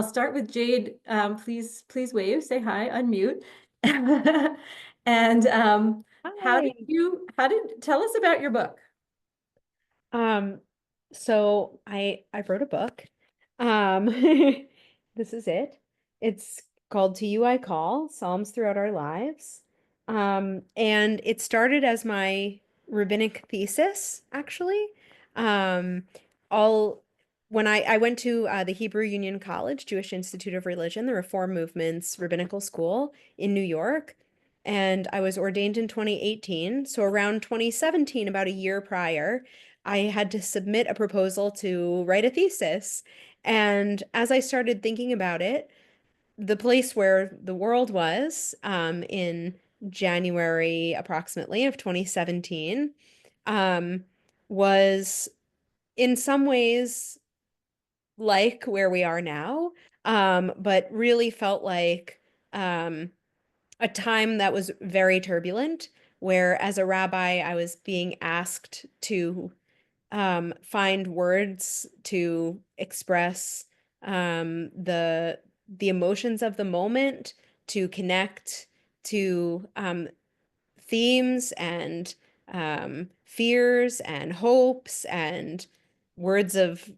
I'll start with Jade. Please wave, say hi, unmute. And Hi. tell us about your book. Um, so I wrote a book. Um, this is it. It's called To You I Call, Psalms Throughout Our Lives. And it started as my rabbinic thesis, actually. Um, all when I went to the Hebrew Union College, Jewish Institute of Religion, the Reform Movement's rabbinical school in New York. And I was ordained in 2018. So around 2017, about a year prior, I had to submit a proposal to write a thesis. And as I started thinking about it, the place where the world was in January approximately of 2017 um, was in some ways like where we are now, but really felt like um, a time that was very turbulent, where as a rabbi, I was being asked to find words to express the emotions of the moment, to connect to themes and fears and hopes and words of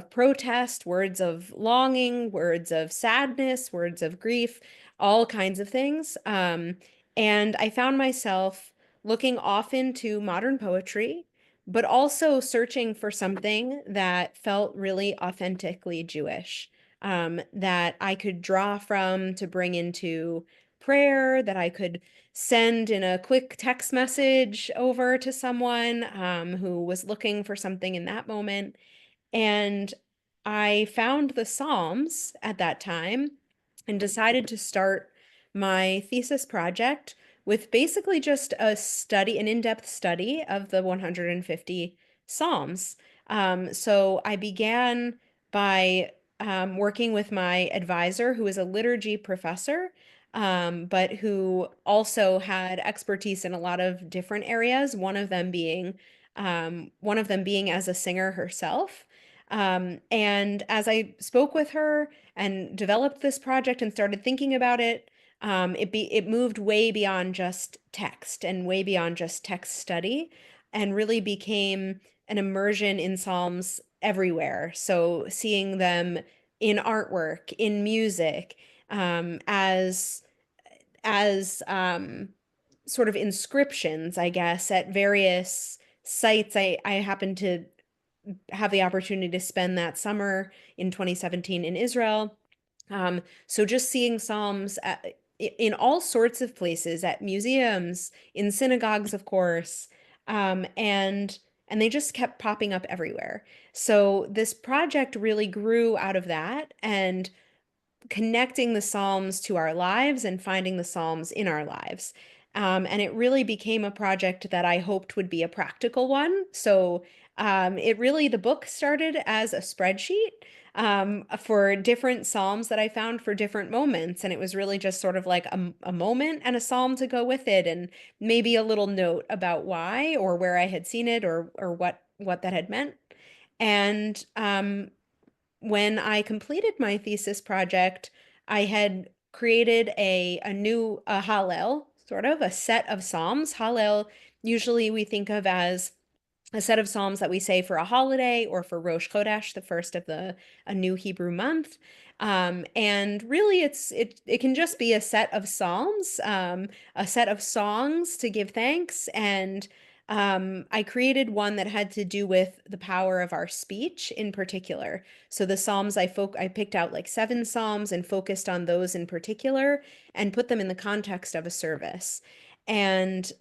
protest, words of longing, words of sadness, words of grief, all kinds of things. And I found myself looking often to modern poetry, but also searching for something that felt really authentically Jewish, that I could draw from to bring into prayer, that I could send in a quick text message over to someone who was looking for something in that moment. And I found the Psalms at that time and decided to start my thesis project with basically just a study, an in-depth study of the 150 Psalms. So I began by working with my advisor, who is a liturgy professor, but who also had expertise in a lot of different areas, one of them being as a singer herself. And as I spoke with her and developed this project and started thinking about it, it moved way beyond just text and way beyond just text study, and really became an immersion in Psalms everywhere. So seeing them in artwork, in music, as sort of inscriptions, I guess, at various sites. I happened to have the opportunity to spend that summer in 2017 in Israel. So just seeing Psalms in all sorts of places, at museums, in synagogues, of course, and they just kept popping up everywhere. So this project really grew out of that, and connecting the Psalms to our lives and finding the Psalms in our lives. And it really became a project that I hoped would be a practical one. So the book started as a spreadsheet for different Psalms that I found for different moments. And it was really just sort of like a moment and a Psalm to go with it, and maybe a little note about why or where I had seen it, or what that had meant. And when I completed my thesis project, I had created a new Hallel, sort of a set of Psalms. Hallel, usually we think of as a set of Psalms that we say for a holiday or for Rosh Chodesh, the first of a new Hebrew month. And really, it can just be a set of Psalms, a set of songs to give thanks. And I created one that had to do with the power of our speech in particular. So the Psalms, I picked out like 7 Psalms and focused on those in particular and put them in the context of a service. And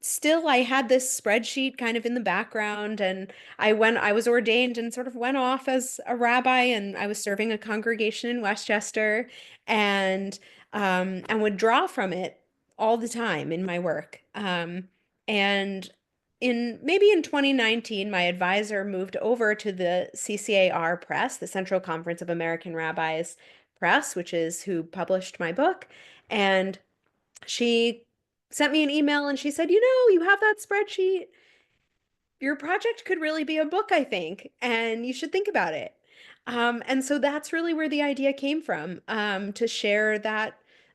still I had this spreadsheet kind of in the background, and I was ordained and sort of went off as a rabbi, and I was serving a congregation in Westchester, and would draw from it all the time in my work. And in 2019, my advisor moved over to the CCAR Press, the Central Conference of American Rabbis Press, which is who published my book. And she sent me an email and she said, you have that spreadsheet. Your project could really be a book, I think, and you should think about it. And so that's really where the idea came from, to share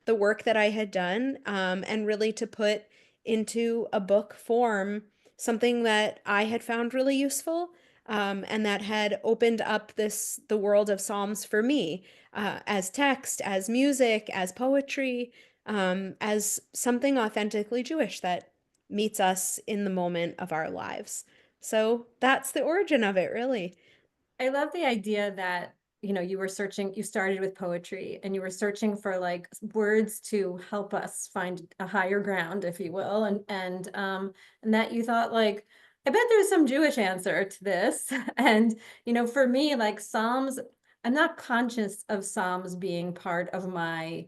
the work that I had done, and really to put into a book form something that I had found really useful, and that had opened up the world of Psalms for me, as text, as music, as poetry, as something authentically Jewish that meets us in the moment of our lives. So that's the origin of it, really. I love the idea that, you were searching, you started with poetry and you were searching for like words to help us find a higher ground, if you will. And that you thought like, I bet there's some Jewish answer to this. And, for me, like Psalms, I'm not conscious of Psalms being part of my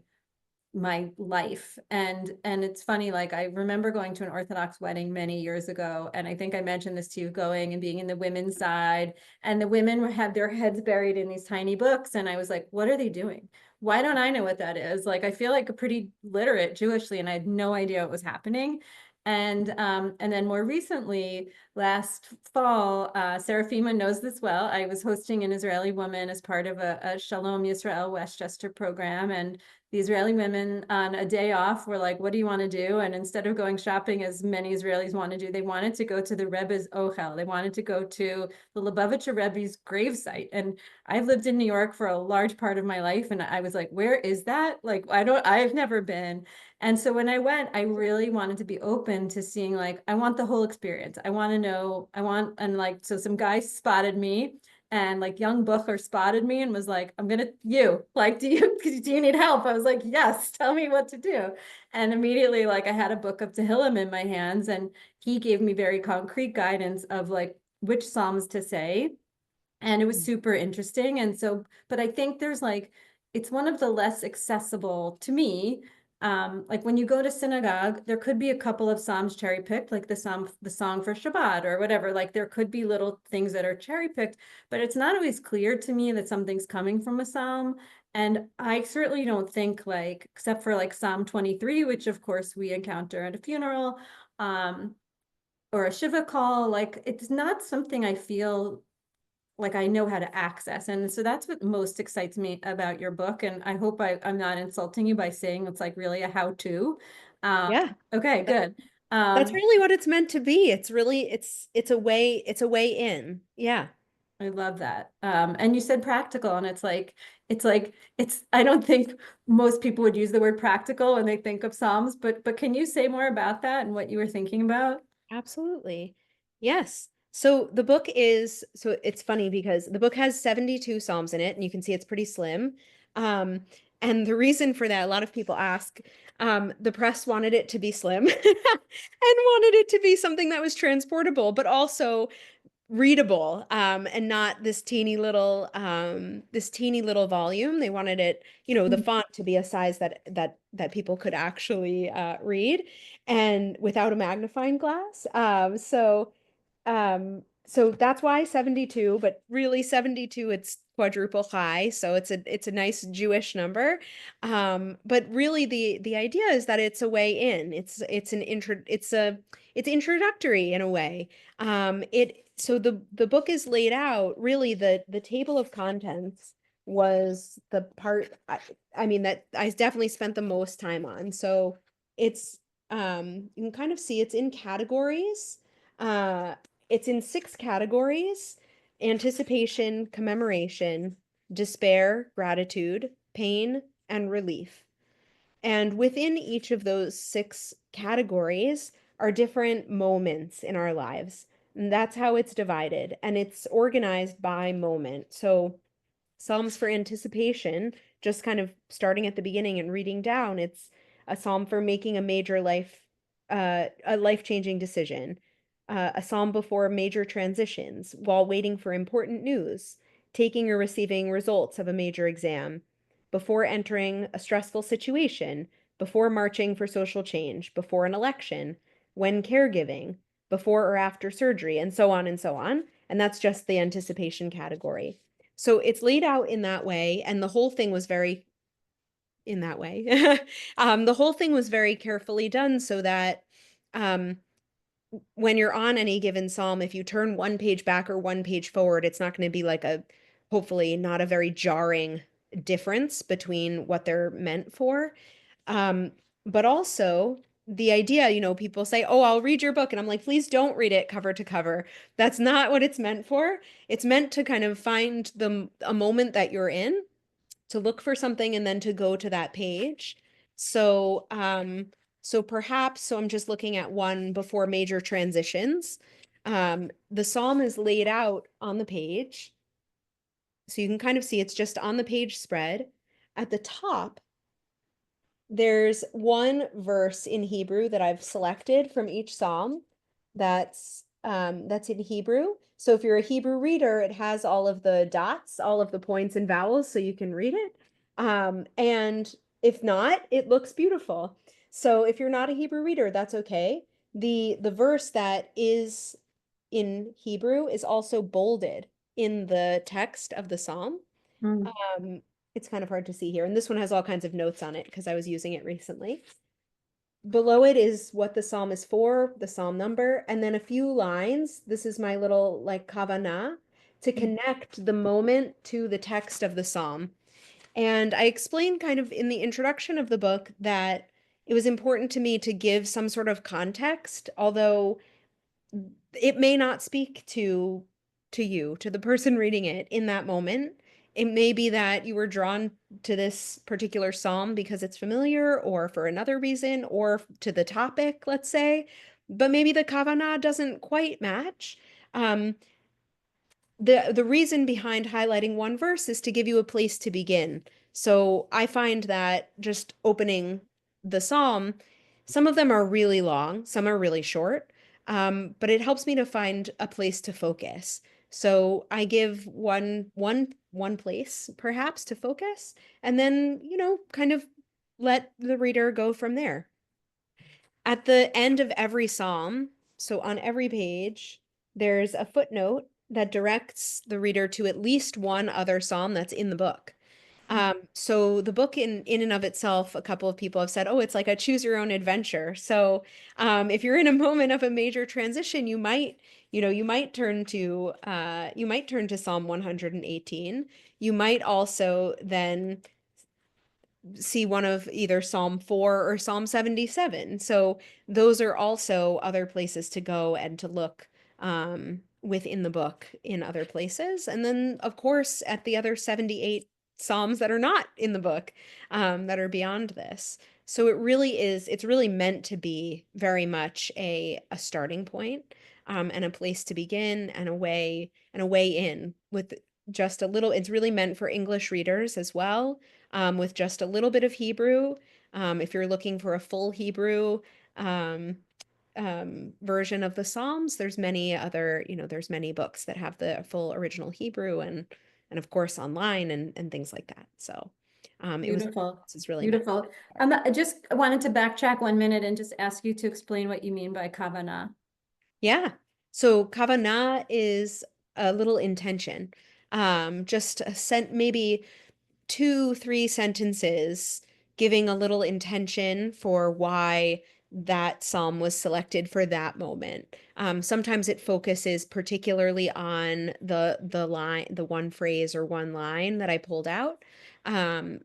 life. And it's funny, like I remember going to an Orthodox wedding many years ago, and I think I mentioned this to you, going and being in the women's side, and the women had their heads buried in these tiny books, and I was like, what are they doing? Why don't I know what that is? Like I feel like a pretty literate Jewishly, and I had no idea what was happening. And then more recently, last fall, Seraphima knows this well. I was hosting an Israeli woman as part of a Shalom Yisrael Westchester program, and the Israeli women on a day off were like, what do you want to do? And instead of going shopping, as many Israelis want to do, they wanted to go to the Rebbe's Ochel. They wanted to go to the Lubavitcher Rebbe's gravesite. And I've lived in New York for a large part of my life. And I was like, where is that? Like, I've never been. And so when I went, I really wanted to be open to seeing, like, I want the whole experience. I want to know, and like, so some guys spotted me, and like young Booker spotted me and was like, I'm gonna, like, do you need help? I was like, yes, tell me what to do. And immediately, like, I had a book of Tehillim in my hands, and he gave me very concrete guidance of like which Psalms to say. And it was super interesting. And so, but I think there's like, it's one of the less accessible to me. Like when you go to synagogue, there could be a couple of Psalms cherry picked, like the song for Shabbat or whatever. Like there could be little things that are cherry picked, but it's not always clear to me that something's coming from a Psalm. And I certainly don't think, like, except for like Psalm 23, which of course we encounter at a funeral, um, or a Shiva call, like it's not something I feel like I know how to access. And so that's what most excites me about your book. And I hope I'm not insulting you by saying it's like really a how-to. Um, Yeah. okay, good. That's Um, really what it's meant to be. It's really it's a way in. Yeah. I love that. And you said practical, and I don't think most people would use the word practical when they think of Psalms, but can you say more about that and what you were thinking about? Absolutely. Yes. So it's funny because the book has 72 Psalms in it, and you can see it's pretty slim. Um, and the reason for that, a lot of people ask, the press wanted it to be slim and wanted it to be something that was transportable, but also readable, and not this teeny little volume. They wanted it, the font to be a size that people could actually read, and without a magnifying glass. So that's why 72, but really 72, it's quadruple high, so it's a nice Jewish number. But really the idea is that it's a way in. It's introductory in a way. The book is laid out, really the table of contents was the part, I mean, that I definitely spent the most time on. So it's you can kind of see it's in categories. It's in 6 categories: anticipation, commemoration, despair, gratitude, pain, and relief. And within each of those 6 categories are different moments in our lives. And that's how it's divided. And it's organized by moment. So Psalms for anticipation, just kind of starting at the beginning and reading down, it's a psalm for making a life-changing decision, a psalm before major transitions, while waiting for important news, taking or receiving results of a major exam, before entering a stressful situation, before marching for social change, before an election, when caregiving, before or after surgery, and so on and so on. And that's just the anticipation category. So it's laid out in that way, and the whole thing was very in that way. The whole thing was very carefully done so that um, when you're on any given psalm, if you turn one page back or one page forward, it's not going to be like hopefully not a very jarring difference between what they're meant for. Um, but also the idea, people say, "Oh, I'll read your book." And I'm like, "Please don't read it cover to cover. That's not what it's meant for. It's meant to kind of find a moment that you're in, to look for something and then to go to that page." So, so I'm just looking at one before major transitions. The psalm is laid out on the page. So you can kind of see it's just on the page spread. At the top, there's one verse in Hebrew that I've selected from each psalm that's in Hebrew. So if you're a Hebrew reader, it has all of the dots, all of the points and vowels, so you can read it. And if not, it looks beautiful. So if you're not a Hebrew reader, that's okay. The verse that is in Hebrew is also bolded in the text of the psalm. Mm. Um, it's kind of hard to see here. And this one has all kinds of notes on it because I was using it recently. Below it is what the psalm is for, the psalm number, and then a few lines. This is my little like kavanah to connect the moment to the text of the psalm. And I explained kind of in the introduction of the book that it was important to me to give some sort of context, although it may not speak to the person reading it in that moment. It may be that you were drawn to this particular psalm because it's familiar or for another reason or to the topic, let's say, but maybe the kavanah doesn't quite match. Um, the reason behind highlighting one verse is to give you a place to begin. So I find that just opening the psalm, some of them are really long, some are really short, but it helps me to find a place to focus. So I give one place perhaps to focus, and then, kind of let the reader go from there. At the end of every psalm, so on every page, there's a footnote that directs the reader to at least one other psalm that's in the book. So the book in and of itself, a couple of people have said, "Oh, it's like a choose your own adventure." So if you're in a moment of a major transition, you might turn to Psalm 118. You might also then see one of either Psalm 4 or Psalm 77. So those are also other places to go and to look within the book in other places. And then, of course, at the other 78 Psalms that are not in the book, that are beyond this. So it's really meant to be very much a starting point, and a place to begin and a way in with just a little. It's really meant for English readers as well, with just a little bit of Hebrew. If you're looking for a full Hebrew um, version of the Psalms, there's many books that have the full original Hebrew and of course online and things like that. So Beautiful, this is really meant. beautiful. I just wanted to backtrack 1 minute and just ask you to explain what you mean by kavanah. Yeah. So kavanah is a little intention. Just maybe 2, 3 sentences giving a little intention for why that psalm was selected for that moment. Sometimes it focuses particularly on the one phrase or one line that I pulled out, um,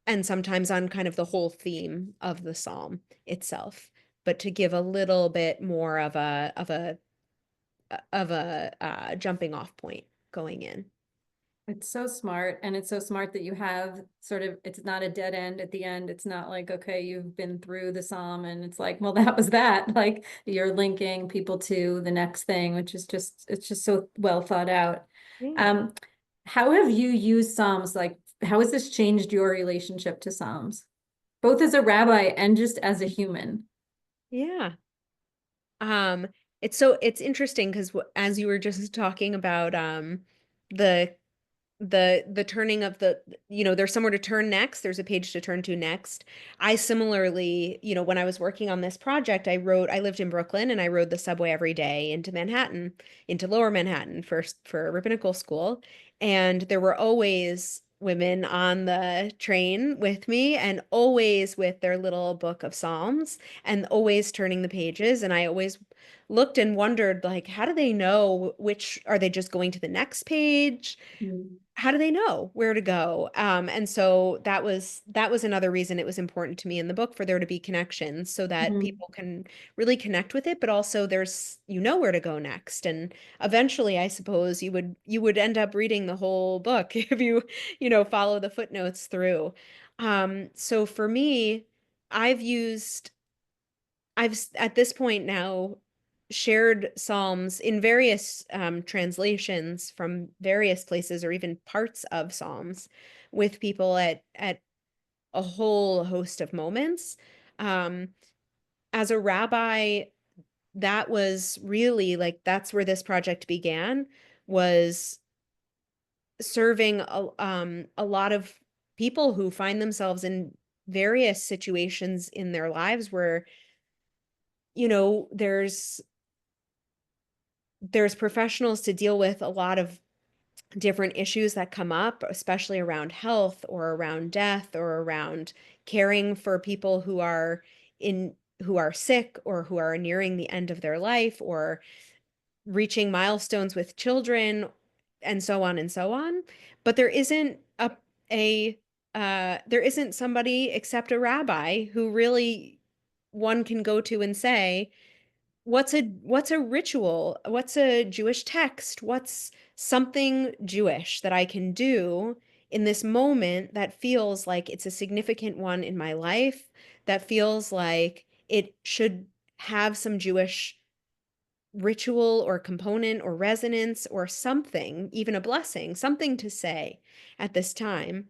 and sometimes on kind of the whole theme of the psalm itself. But to give a little bit more of a jumping off point going in. It's so smart, and it's so smart that you have sort of, it's not a dead end at the end. It's not like, okay, you've been through the psalm and it's like, well, that was that. Like you're linking people to the next thing, which is it's just so well thought out. Yeah. Um, how have you used psalms? Like, how has this changed your relationship to psalms, both as a rabbi and just as a human? Yeah. Um, it's interesting because as you were just talking about the the turning of there's somewhere to turn next, there's a page to turn to next. I similarly, when I was working on this project, I lived in Brooklyn and I rode the subway every day into Manhattan, into Lower Manhattan for rabbinical school, and there were always women on the train with me and always with their little book of Psalms and always turning the pages, and I always looked and wondered, like, how do they know which, are they just going to the next page? Mm. How do they know where to go? And so that was another reason it was important to me in the book for there to be connections so that Mhm. people can really connect with it, but also there's, where to go next. And eventually, I suppose you would end up reading the whole book if follow the footnotes through. So for me, I've used at this point now shared Psalms in various translations from various places or even parts of Psalms with people at a whole host of moments. Um, as a rabbi, that was really like that's where this project began, was serving a lot of people who find themselves in various situations in their lives where there's professionals to deal with a lot of different issues that come up, especially around health or around death or around caring for people who are sick or who are nearing the end of their life or reaching milestones with children and so on and so on. But a there isn't somebody except a rabbi who really one can go to and say, what's a ritual? What's a Jewish text? What's something Jewish that I can do in this moment that feels like it's a significant one in my life, that feels like it should have some Jewish ritual or component or resonance or something, even a blessing, something to say at this time.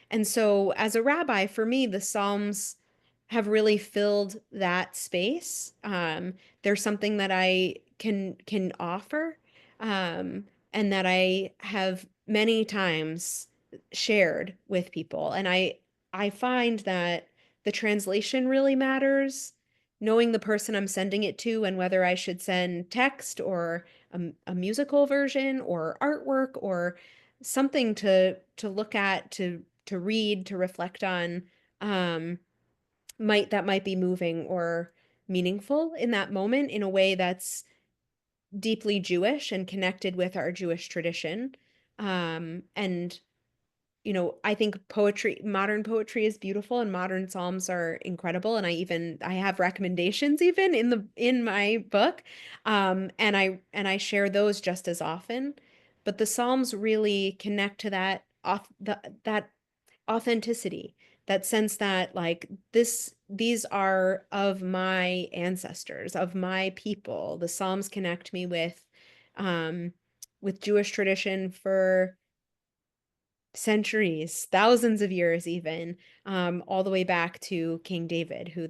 And so, as a rabbi, for me, the Psalms have really filled that space. There's something that I can offer, and that I have many times shared with people. And I find that the translation really matters, knowing the person I'm sending it to and whether I should send text or a musical version or artwork or something to look at, to read, to reflect on, um, might be moving or meaningful in that moment in a way that's deeply Jewish and connected with our Jewish tradition. And I think modern poetry is beautiful and modern psalms are incredible. And I have recommendations even in my book. And I share those just as often. But the psalms really connect to that authenticity, that sense that like these are of my ancestors, of my people. The psalms connect me with Jewish tradition for centuries, thousands of years even, all the way back to King David, who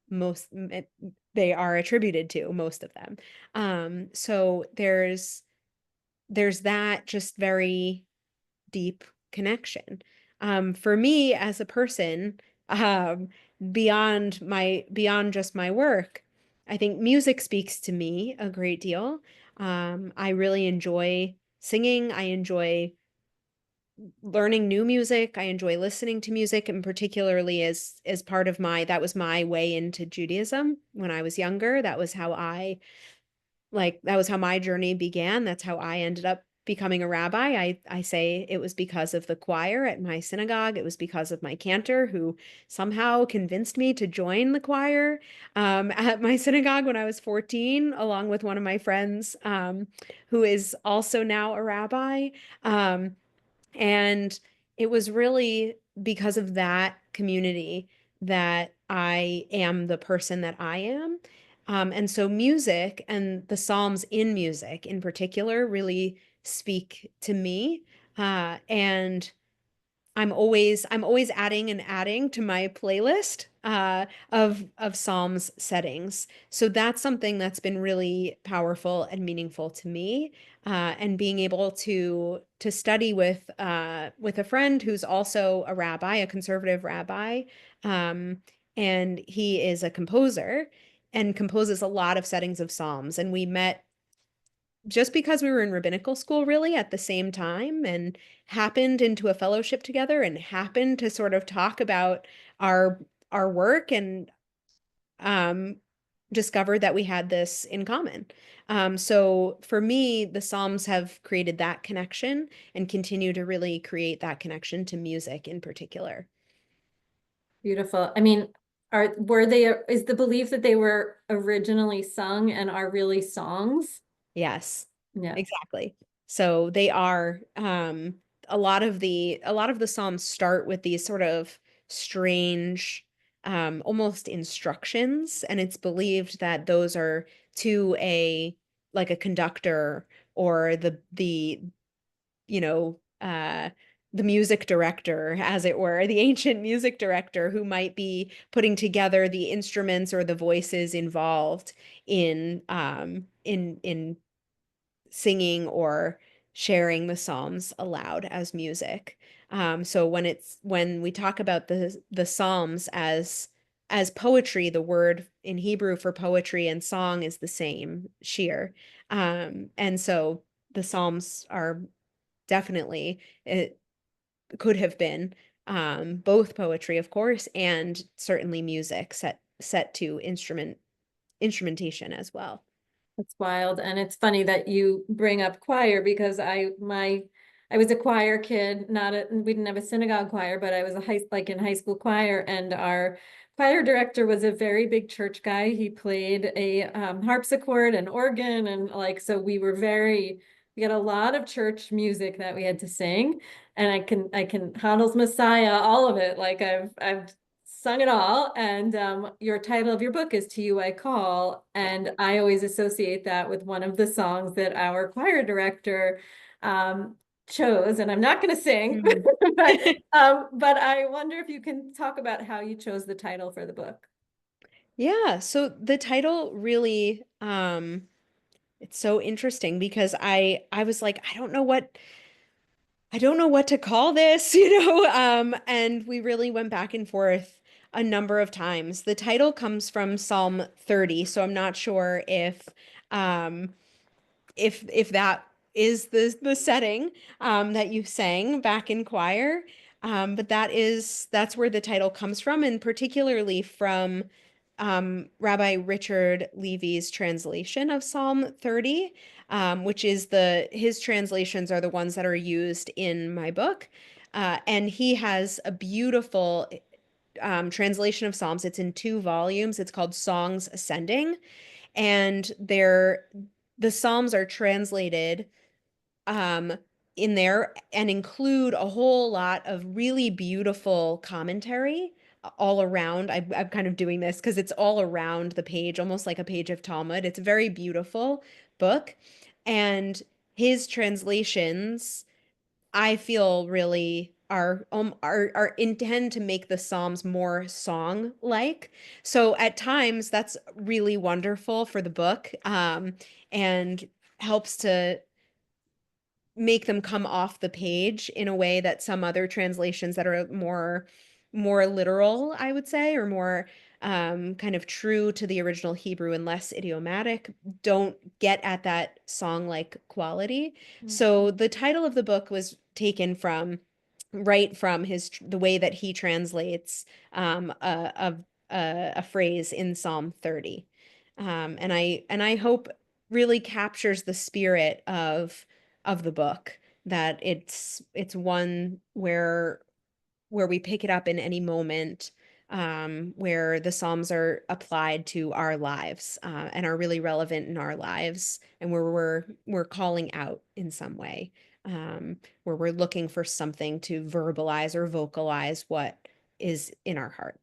most they are attributed to, most of them. So there's that just very deep connection. For me as a person, um, beyond just my work, I think music speaks to me a great deal. I really enjoy singing. I enjoy learning new music. I enjoy listening to music, and particularly as part of that was my way into Judaism when I was younger. That was how my journey began. That's how I ended up becoming a rabbi. I say it was because of the choir at my synagogue. It was because of my cantor who somehow convinced me to join the choir at my synagogue when I was 14, along with one of my friends who is also now a rabbi. And it was really because of that community that I am the person that I am. And so music and the Psalms in music in particular really speak to me. And I'm always adding and adding to my playlist of Psalms settings. So that's something that's been really powerful and meaningful to me. And being able to study with a friend who's also a rabbi, a conservative rabbi, and he is a composer and composes a lot of settings of Psalms. And we met just because we were in rabbinical school really at the same time and happened into a fellowship together and happened to sort of talk about our our work and um discovered that we had this in common. So for me, the Psalms have created that connection and continue to really create that connection to music in particular. Beautiful. I mean, were they, is the belief that they were originally sung and are really songs? Yes, Yeah. exactly. So they are a lot of the Psalms start with these sort of strange almost instructions, and it's believed that those are to a like a conductor or the you know, the music director, as it were, the ancient music director who might be putting together the instruments or the voices involved in singing or sharing the Psalms aloud as music. So when we talk about the Psalms as poetry, the word in Hebrew for poetry and song is the same, shir. And so the Psalms are definitely, it could have been both poetry, of course, and certainly music set to instrumentation as well. That's wild. And it's funny that you bring up choir because I was a choir kid, not a we didn't have a synagogue choir, but I was in high school choir, and our choir director was a very big church guy. He played a harpsichord and organ, and like so we had a lot of church music that we had to sing. And I can Handel's Messiah, all of it. Like I've sung it all. And your title of your book is To You I Call. And I always associate that with one of the songs that our choir director um, chose. And I'm not going to sing, Mm. but I wonder if you can talk about how you chose the title for the book. Yeah, so the title really it's so interesting because I was like, I don't know what to call this, and we really went back and forth a number of times. The title comes from Psalm 30, so I'm not sure um if that is the setting that you sang back in choir. But that's where the title comes from, and particularly from Rabbi Richard Levy's translation of Psalm 30, which is his translations are the ones that are used in my book. And he has a beautiful translation of Psalms. It's in 2 volumes. It's called Songs Ascending, and the Psalms are translated um in there and include a whole lot of really beautiful commentary all around. I'm kind of doing this because it's all around the page, almost like a page of Talmud. It's a very beautiful book, and his translations I feel really are intend to make the Psalms more song-like. So at times that's really wonderful for the book, and helps to make them come off the page in a way that some other translations that are more literal, I would say, or more kind of true to the original Hebrew and less idiomatic, don't get at that song-like quality. Mm. So the title of the book was taken right from the way that he translates a phrase in Psalm 30. And I hope really captures the spirit of the book, that it's one where we pick it up in any moment, where the Psalms are applied to our lives, and are really relevant in our lives, and where we're calling out in some way, where we're looking for something to verbalize or vocalize what is in our heart.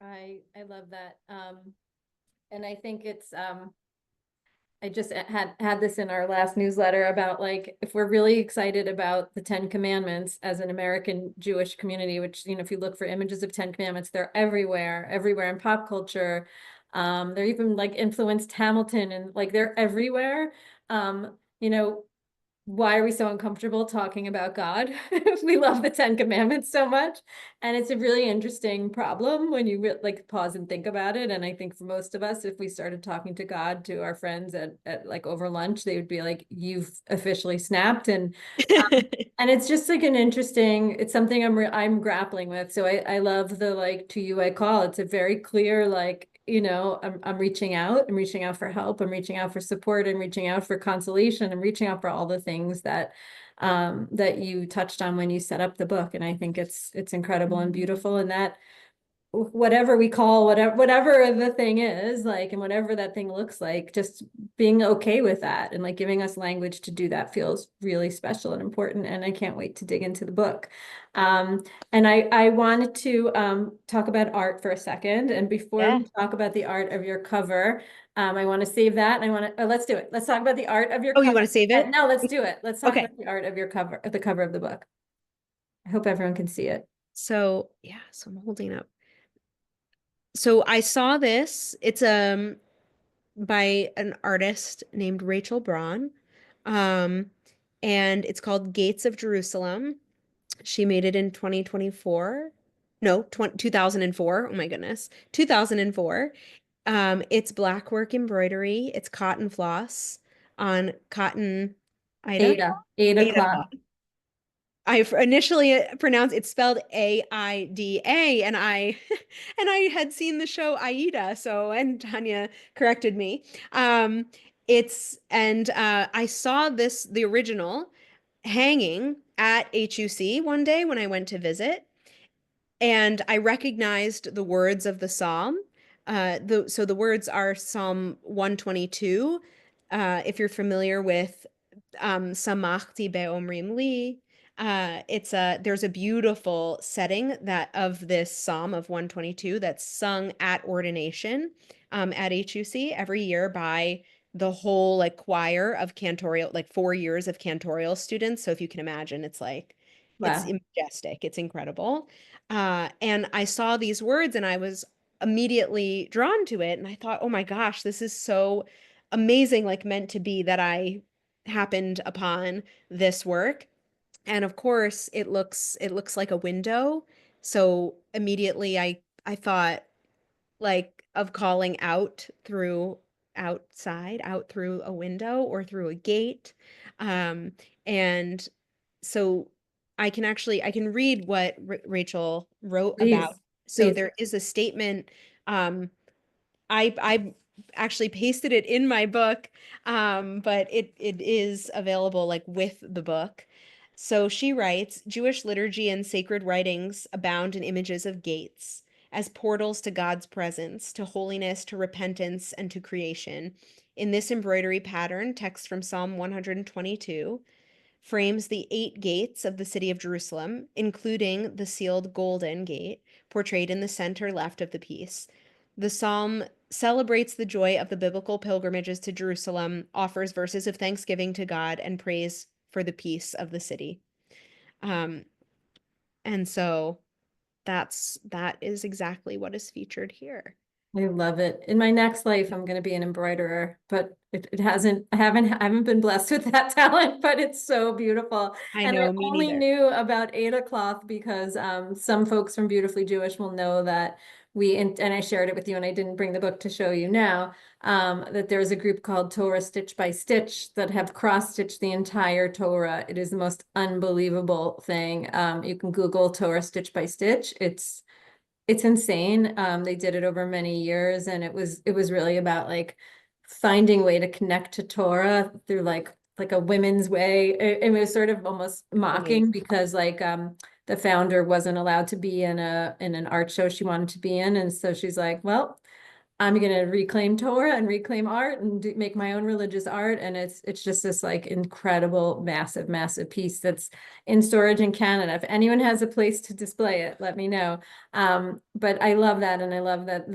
I love that. And I think it's I just had this in our last newsletter about like if we're really excited about the Ten Commandments as an American Jewish community, which if you look for images of Ten Commandments, they're everywhere in pop culture. They're even like influenced Hamilton, and like they're everywhere. Um, you know, why are we so uncomfortable talking about God if we love the Ten Commandments so much? And it's a really interesting problem when you like pause and think about it. And I think for most of us, if we started talking to God to our friends at like over lunch, they would be like, "You've officially snapped." And it's just like it's something I'm grappling with. So I love the like To You I Call. It's a very clear like I'm reaching out. I'm reaching out for help. I'm reaching out for support. I'm reaching out for consolation. I'm reaching out for all the things that you touched on when you set up the book. And I think it's incredible and beautiful. And that whatever we call whatever the thing is like, and whatever that thing looks like, just being okay with that and like giving us language to do that feels really special and important. And I can't wait to dig into the book. And I wanted to talk about art for a second. And before Yeah. we talk about the art of your cover, I want to save that. And I want to, let's do it. Let's talk about the art of your Oh, you cover. want to save it? No, let's do it. Let's talk Okay. about the art of your cover, the cover of the book. I hope everyone can see it. So, yeah, so I'm holding up. So I saw this. It's by an artist named Rachel Braun. Um, and it's called Gates of Jerusalem. She made it in 2024. No, 2004. Oh my goodness. 2004. It's black work embroidery. It's cotton floss on cotton Ida Ada Ada cloth. cloth. I initially pronounced it's spelled Aida, and I and I had seen the show Aida, so and Tanya corrected me. It's and I saw the original hanging at HUC one day when I went to visit, and I recognized the words of the psalm. So the words are Psalm 122. If you're familiar with Samachti be'omrim li. There's a beautiful setting that of this Psalm of 122 that's sung at ordination at HUC every year by the whole like choir of cantorial, like 4 years of cantorial students. So if you can imagine, it's Wow. majestic, it's incredible. And I saw these words and I was immediately drawn to it, and I thought, oh my gosh, this is so amazing, like meant to be that I happened upon this work. And of course it looks like a window. So immediately I thought like of calling out through outside, out through a window or through a gate. Um, and so I can read what Rachel wrote about. Please, So please. there is a statement. I actually pasted it in my book, but it is available like with the book. So she writes, Jewish liturgy and sacred writings abound in images of gates as portals to God's presence, to holiness, to repentance, and to creation. In this embroidery pattern, text from Psalm 122 frames the 8 gates of the city of Jerusalem, including the sealed golden gate, portrayed in the center left of the piece. The psalm celebrates the joy of the biblical pilgrimages to Jerusalem, offers verses of thanksgiving to God, and praise for the peace of the city. Um, and so that is exactly what is featured here. I love it. In my next life, I'm going to be an embroiderer, but I haven't been blessed with that talent, but it's so beautiful. I And I know, me only neither. knew about Ada cloth because some folks from Beautifully Jewish will know that and I shared it with you and I didn't bring the book to show you now, that there's a group called Torah Stitch by Stitch that have cross-stitched the entire Torah. It is the most unbelievable thing. You can Google Torah Stitch by Stitch. It's insane. They did it over many years, and it was really about like finding a way to connect to Torah through like a women's way. It was sort of almost mocking Amazing. because like the founder wasn't allowed to be in an art show she wanted to be in, and so she's like, well, I'm gonna reclaim Torah and reclaim art and make my own religious art. And it's just this like incredible, massive, massive piece that's in storage in Canada. If anyone has a place to display it, let me know. But I love that, and I love that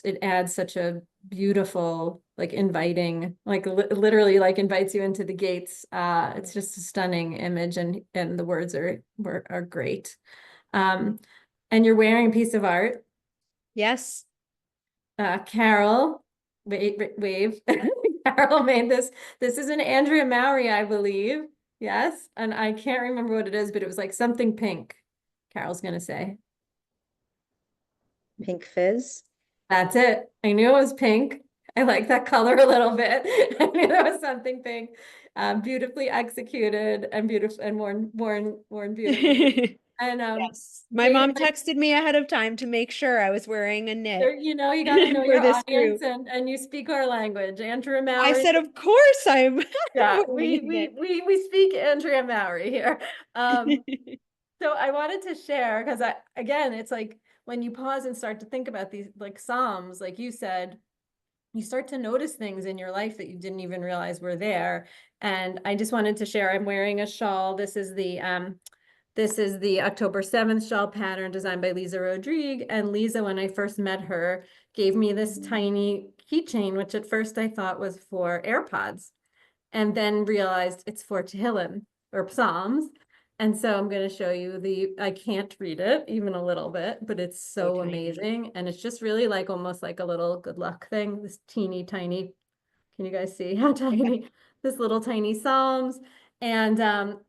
it adds such a beautiful, like inviting, like literally like invites you into the gates. It's just a stunning image, and the words are great. Um, and you're wearing a piece of art. Yes. Carol, wave. Carol made this. This is an Andrea Mowry, I believe. Yes. And I can't remember what it is, but it was like something pink. Carol's gonna say. Pink fizz. That's it. I knew it was pink. I like that color a little bit. I knew there was something pink. Beautifully executed and beautiful and worn beautifully. And Yes. My Jade, mom texted me ahead of time to make sure I was wearing a knit you know, you got to know for your this audience group. and you speak our language. Andrea I Mowry. said, of course I'm Yeah, wearing a knit. we speak Andrea Mowry here. Um, so I wanted to share because again, it's like when you pause and start to think about these like Psalms, like you said, you start to notice things in your life that you didn't even realize were there. And I just wanted to share, I'm wearing a shawl. This is the October 7th shawl pattern designed by Lisa Rodrigue. And Lisa, when I first met her, gave me this tiny keychain, which at first I thought was for AirPods, and then realized it's for Tehillim or Psalms. And so I'm going to show you I can't read it even a little bit, but it's So so tiny. amazing. And it's just really like almost like a little good luck thing, this teeny tiny, can you guys see how tiny, this little tiny Psalms. And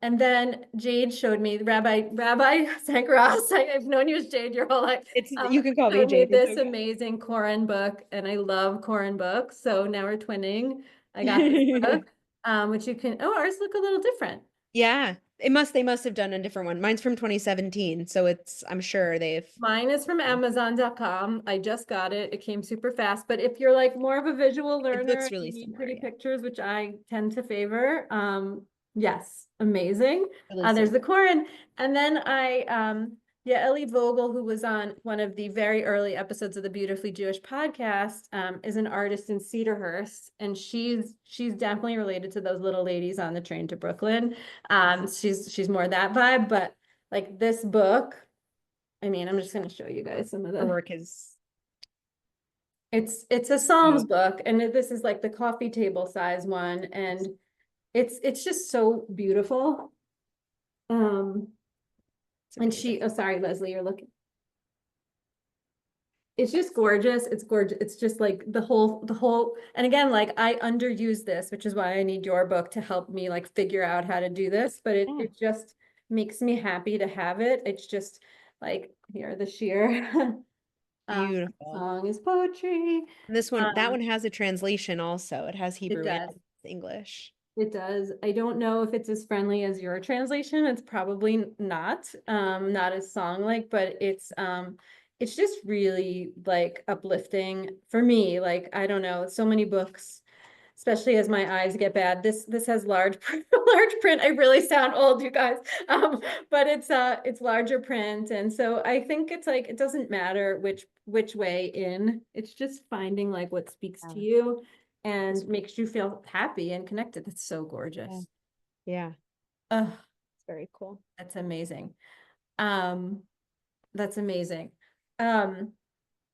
then Jade showed me Rabbi Sank Ross. I've known you as Jade your whole life. You can call me Showed me Jade. this amazing Koran book, and I love Koran books. So now we're twinning. I got this Okay. book, which you can. Oh, ours look a little different. Yeah. They must have done a different one. Mine's from 2017, so I'm sure they've. Mine is from Amazon.com. I just got it. It came super fast. But if you're like more of a visual It learner looks and really you need similar, pretty yeah. pictures, which I tend to favor, yes, amazing. Really There's the similar. Koran. And then yeah, Ellie Vogel, who was on one of the very early episodes of the Beautifully Jewish podcast, is an artist in Cedarhurst, and she's definitely related to those little ladies on the train to Brooklyn. She's more that vibe, but like this book. I mean, I'm just going to show you guys some of Her the, work is it's a Psalms so book, and this is like the coffee table size one, and it's just so beautiful. it's And amazing. oh, sorry, Leslie, you're looking. It's just gorgeous. It's gorgeous. It's just like the whole, and again, like I underuse this, which is why I need your book to help me like figure out how to do this, but Yeah. it just makes me happy to have it. It's just like, here, the sheer Beautiful. song is poetry. And that Um, one has a translation also. It has it Hebrew and does. English. It does. I don't know if it's as friendly as your translation. It's probably not as song-like, but it's just really like uplifting for me. Like, I don't know, so many books, especially as my eyes get bad. This has large large print. I really sound old, you guys. But it's larger print. And so I think it's like it doesn't matter which way in. It's just finding like what speaks to Yeah. you and makes you feel happy and connected. That's so Yeah. gorgeous. Yeah. Oh, It's very cool. that's amazing. Um, that's amazing. Um,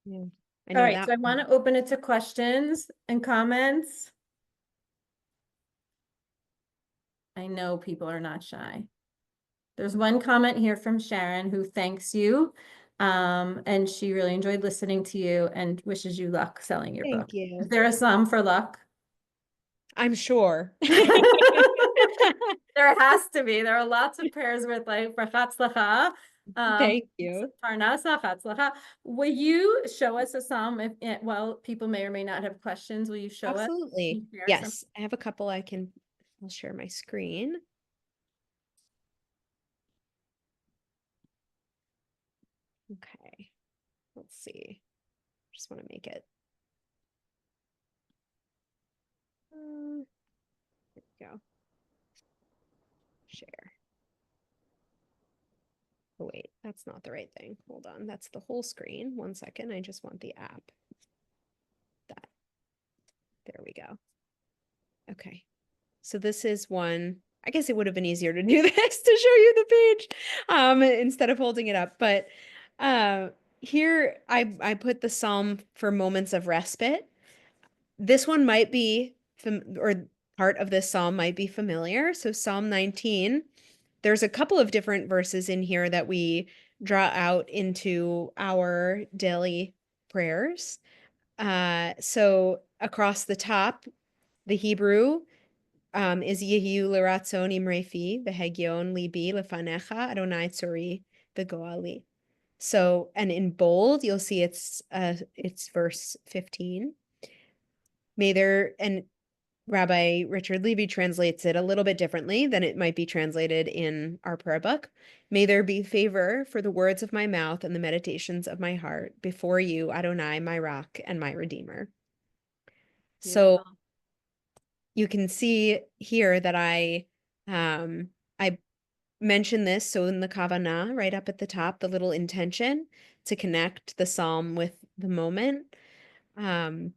Yeah. I all know right, that so I one. want to open it to questions and comments. I know people are not shy. There's one comment here from Sharon who thanks you. And she really enjoyed listening to you and wishes you luck selling your book. Thank Is you. there a sum for luck? I'm sure. There has to be. There are lots of prayers with like Brachatzlacha. Thank you. Parnasa, Chatzlacha. Will you show us a psalm well, people may or may not have questions. Will you show us? Can Absolutely. you share some? Yes, I have a couple I'll share my screen. Okay. Let's see. Just want to make it. There we go. Share. Oh, wait, that's not the right thing. Hold on. That's the whole screen. 1 second. I just want the app. That. There we go. Okay. So this is one. I guess it would have been easier to do this to show you the page instead of holding it up. But here I put the psalm for moments of respite. This one might be or part of this psalm might be familiar. So Psalm 19, there's a couple of different verses in here that we draw out into our daily prayers. So across the top, the Hebrew is Yehiyu l'ratzon imrefi v'hegyon libi lefanecha Adonai tzori v'goali. So, and in bold, you'll see it's verse 15. May there, and Rabbi Richard Levy translates it a little bit differently than it might be translated in our prayer book. May there be favor for the words of my mouth and the meditations of my heart before you, Adonai, my rock and my redeemer. So Beautiful. you can see here that I mentioned this. So in the Kavanah, right up at the top, the little intention to connect the psalm with the moment. Um,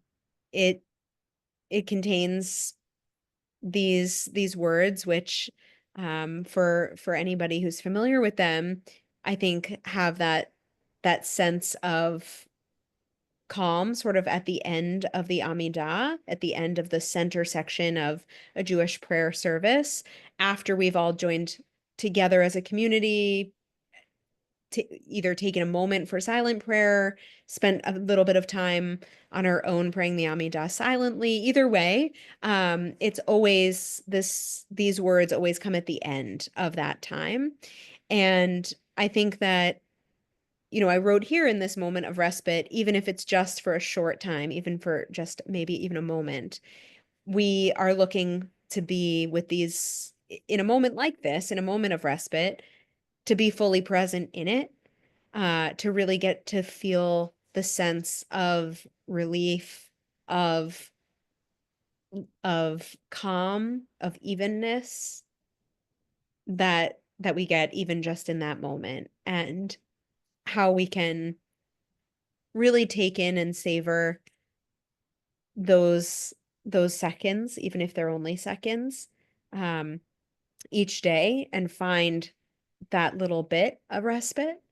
it it contains these words, which for anybody who's familiar with them, I think have that sense of calm sort of at the end of the Amidah, at the end of the center section of a Jewish prayer service, after we've all joined together as a community, either taken a moment for silent prayer, spent a little bit of time on our own praying the Amidah silently. Either way, it's always these words always come at the end of that time. And I think that, I wrote here in this moment of respite, even if it's just for a short time, even for just maybe even a moment, we are looking to be with these in a moment like this, in a moment of respite, to be fully present in it, to really get to feel the sense of relief, of calm, of evenness that we get even just in that moment, and how we can really take in and savor those seconds, even if they're only seconds, um, each day, and find that little bit of respite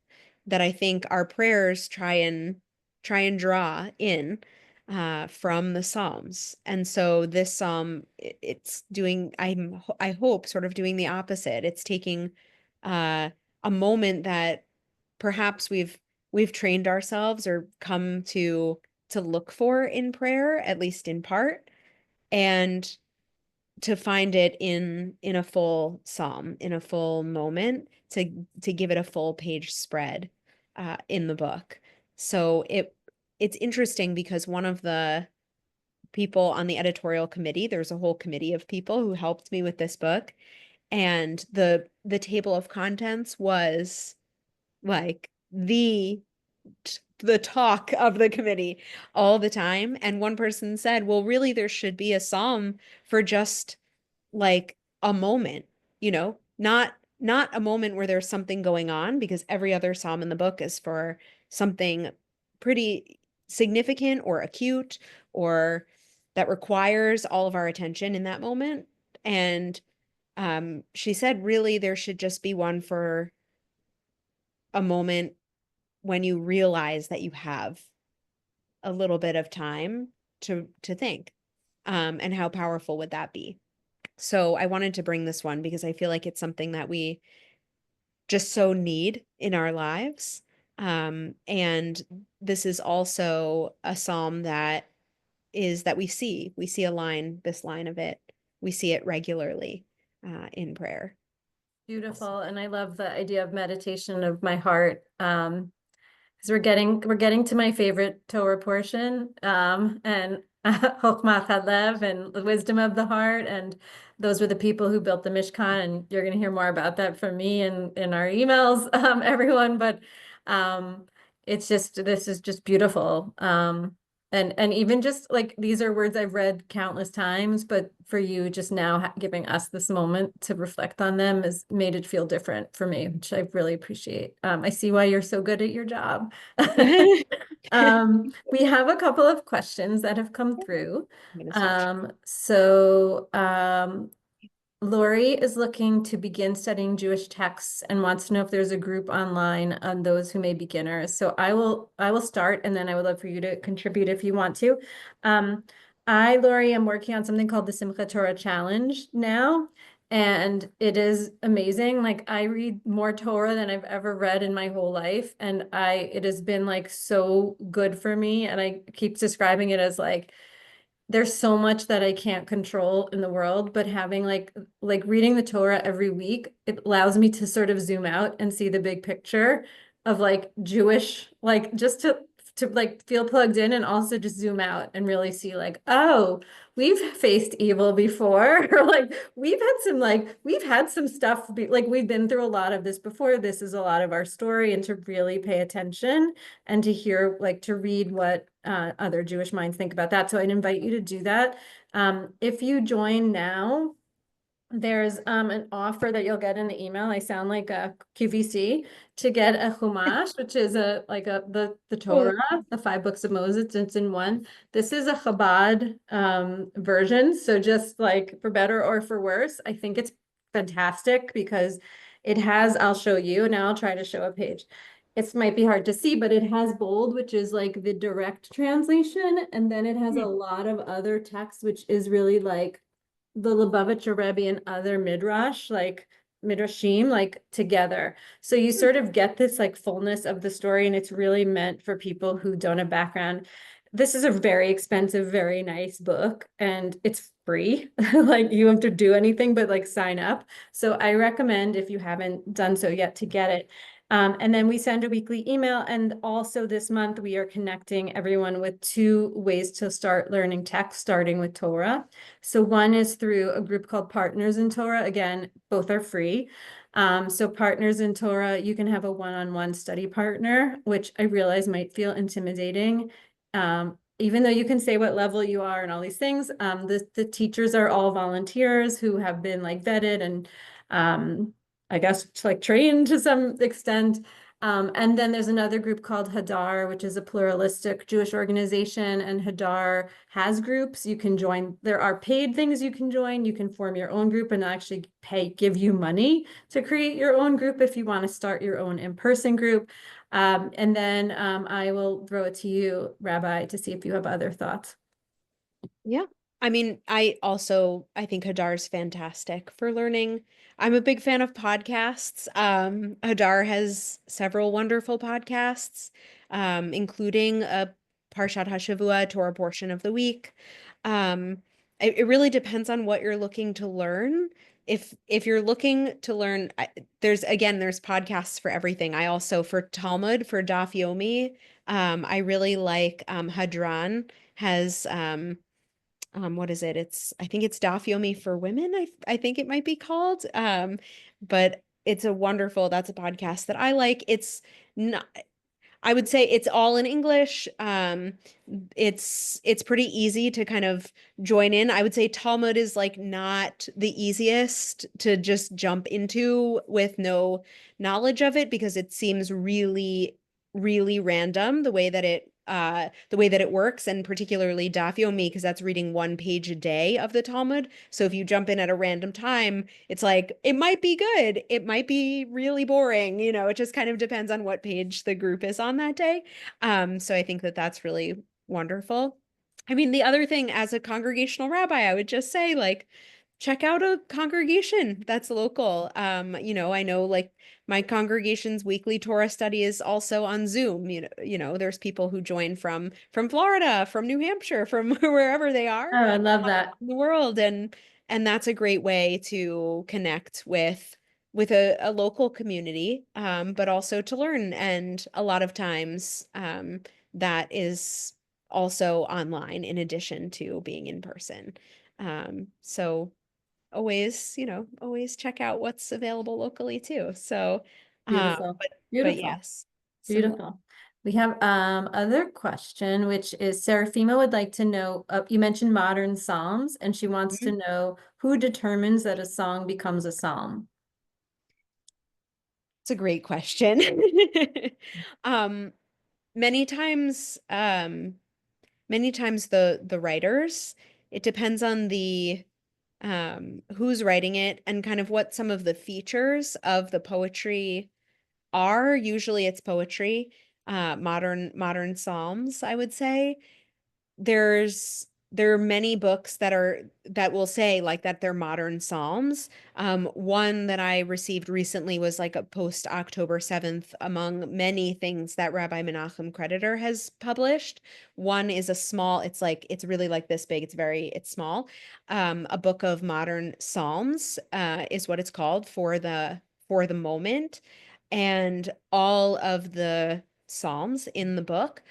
that I think our prayers try and draw in from the Psalms. And so this psalm, it's doing, I hope, sort of doing the opposite. It's taking uh, a moment that perhaps we've trained ourselves or come to look for in prayer, at least in part, and to find it in a full psalm, in a full moment, to give it a full page spread in the book. So it's interesting because one of the people on the editorial committee, there's a whole committee of people who helped me with this book, and the table of contents was like the talk of the committee all the time. And one person said, well, really, there should be a psalm for just like a moment, not a moment where there's something going on, because every other psalm in the book is for something pretty significant or acute, or that requires all of our attention in that moment. And she said, really, there should just be one for a moment when you realize that you have a little bit of time to think. And how powerful would that be? So I wanted to bring this one because I feel like it's something that we just so need in our lives. And this is also a psalm that we see this line of it. We see it regularly in prayer. Beautiful. And I love the idea of meditation of my heart. Because we're getting to my favorite Torah portion, and Chokhmah Chalev, and the wisdom of the heart, and those were the people who built the Mishkan, and you're going to hear more about that from me and in our emails, everyone. But this is just beautiful. And even just like these are words I've read countless times, but for you just now giving us this moment to reflect on them has made it feel different for me, which I really appreciate. I see why you're so good at your job. I'm We have a couple of questions that have come through. gonna switch. Lori is looking to begin studying Jewish texts and wants to know if there's a group online on those who may be beginners. So I will start, and then I would love for you to contribute if you want to. Lori, am working on something called the Simchat Torah Challenge now, and it is amazing. Like I read more Torah than I've ever read in my whole life, and it has been like so good for me. And I keep describing it as like there's so much that I can't control in the world, but having like reading the Torah every week, it allows me to sort of zoom out and see the big picture of like Jewish, like just to to like feel plugged in and also just zoom out and really see like, oh, we've faced evil before, or like we've had some stuff like we've been through a lot of this before. This is a lot of our story, and to really pay attention and to hear, like, to read what other Jewish minds think about that. So I'd invite you to do that. If you join now, there's an offer that you'll get in the email. I sound like a QVC, to get a Chumash, which is the Torah, Oh, the 5 books of Moses. It's in one. This is a Chabad version. So just like for better or for worse, I think it's fantastic because it has, I'll show you, now I'll try to show a page. It might be hard to see, but it has bold, which is like the direct translation. And then it has a lot of other text, which is really like the Lubavitcher Rebbe and other midrash, like midrashim, like together. So you sort of get this like fullness of the story, and it's really meant for people who don't have background. This is a very expensive, very nice book, and it's free. Like you don't have to do anything but like sign up. So I recommend, if you haven't done so yet, to get it. And then we send a weekly email. And also this month, we are connecting everyone with 2 ways to start learning text, starting with Torah. So one is through a group called Partners in Torah. Again, both are free. So Partners in Torah, you can have a one-on-one study partner, which I realize might feel intimidating. Even though you can say what level you are and all these things, the teachers are all volunteers who have been like vetted and I guess like trained to some extent. And then there's another group called HUC-JIR, which is a pluralistic Jewish organization, and HUC-JIR has groups you can join. There are paid things you can join. You can form your own group and actually give you money to create your own group if you want to start your own in-person group. And then I will throw it to you, Rabbi, to see if you have other thoughts. yeah. I mean, I think Hadar is fantastic for learning. I'm a big fan of podcasts. Hadar has several wonderful podcasts, including a Parshat HaShavua, Torah portion of the week. Um, it really depends on what you're looking to learn. If you're looking to learn, there's podcasts for everything. I also, for Talmud, for Daf Yomi, I really like Hadran has what is it? I think it's Daf Yomi for Women. I think it might be called. But it's that's a podcast that I like. It's not, I would say it's all in English. It's pretty easy to kind of join in. I would say Talmud is like not the easiest to just jump into with no knowledge of it, because it seems really, really random the way that it works, and particularly Daf Yomi, because that's reading 1 page a day of the Talmud. So if you jump in at a random time, it's like it might be good, it might be really boring, it just kind of depends on what page the group is on that day. So I think that that's really wonderful. I mean, the other thing, as a congregational rabbi, I would just say, like, check out a congregation that's local. I know, like, my congregation's weekly Torah study is also on Zoom. There's people who join from Florida, from New Hampshire, from wherever they are Oh, I love that. in the world, and that's a great way to connect with a local community, but also to learn. And a lot of times, that is also online in addition to being in person. So always check out what's available locally too. So, Beautiful. but Beautiful. yes, so Beautiful. We have other question, which is Seraphima would like to know, you mentioned modern psalms, and she wants to Mhm. know who determines that a song becomes a psalm. It's a great question. Um, many times, many times the writers, it depends on the who's writing it and kind of what some of the features of the poetry are. Usually it's poetry, modern psalms, I would say. There are many books that will say like that they're modern psalms. One that I received recently was like a post October 7th, among many things that Rabbi Menachem Creditor has published. One is it's really like this big. It's small. A book of modern psalms is what it's called, for the moment. And all of the psalms in the book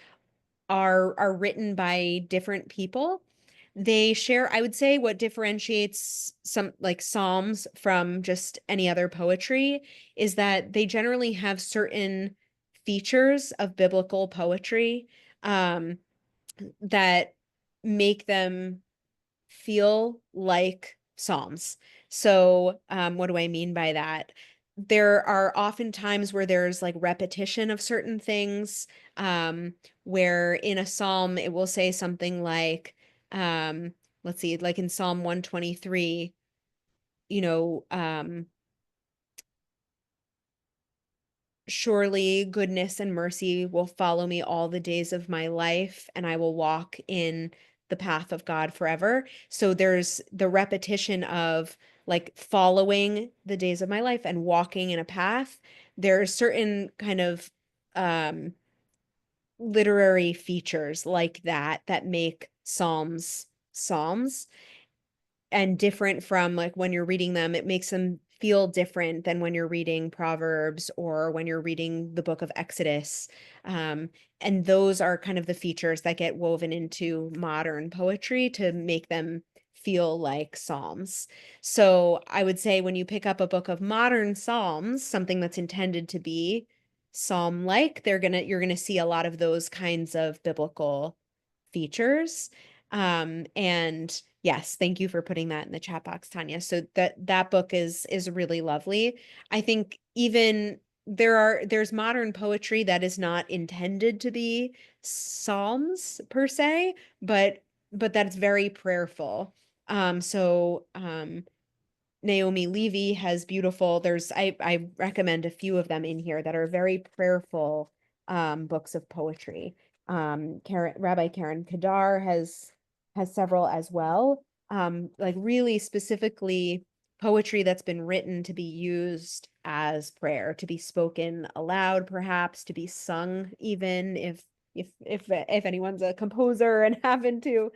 are written by different people. They share, I would say, what differentiates some like Psalms from just any other poetry is that they generally have certain features of biblical poetry um, that make them feel like Psalms. So, what do I mean by that? There are often times where there's like repetition of certain things, where in a psalm it will say something like, um, let's see, like in Psalm 123, you know, surely goodness and mercy will follow me all the days of my life, and I will walk in the path of God forever. So there's the repetition of like following the days of my life and walking in a path. There are certain kind of um, literary features like that that make Psalms Psalms and different from like when you're reading them, it makes them feel different than when you're reading Proverbs or when you're reading the book of Exodus. Um, and those are kind of the features that get woven into modern poetry to make them feel like Psalms. So I would say when you pick up a book of modern Psalms, something that's intended to be Psalm-like, you're gonna see a lot of those kinds of biblical features. And yes, thank you for putting that in the chat box, Tanya. So that book is really lovely. I think even there's modern poetry that is not intended to be psalms per se, but that's very prayerful. Naomi Levy has beautiful, I recommend a few of them in here that are very prayerful books of poetry. Rabbi Karen Kadar has several as well. Like really specifically poetry that's been written to be used as prayer, to be spoken aloud, perhaps, to be sung even if anyone's a composer and happen to,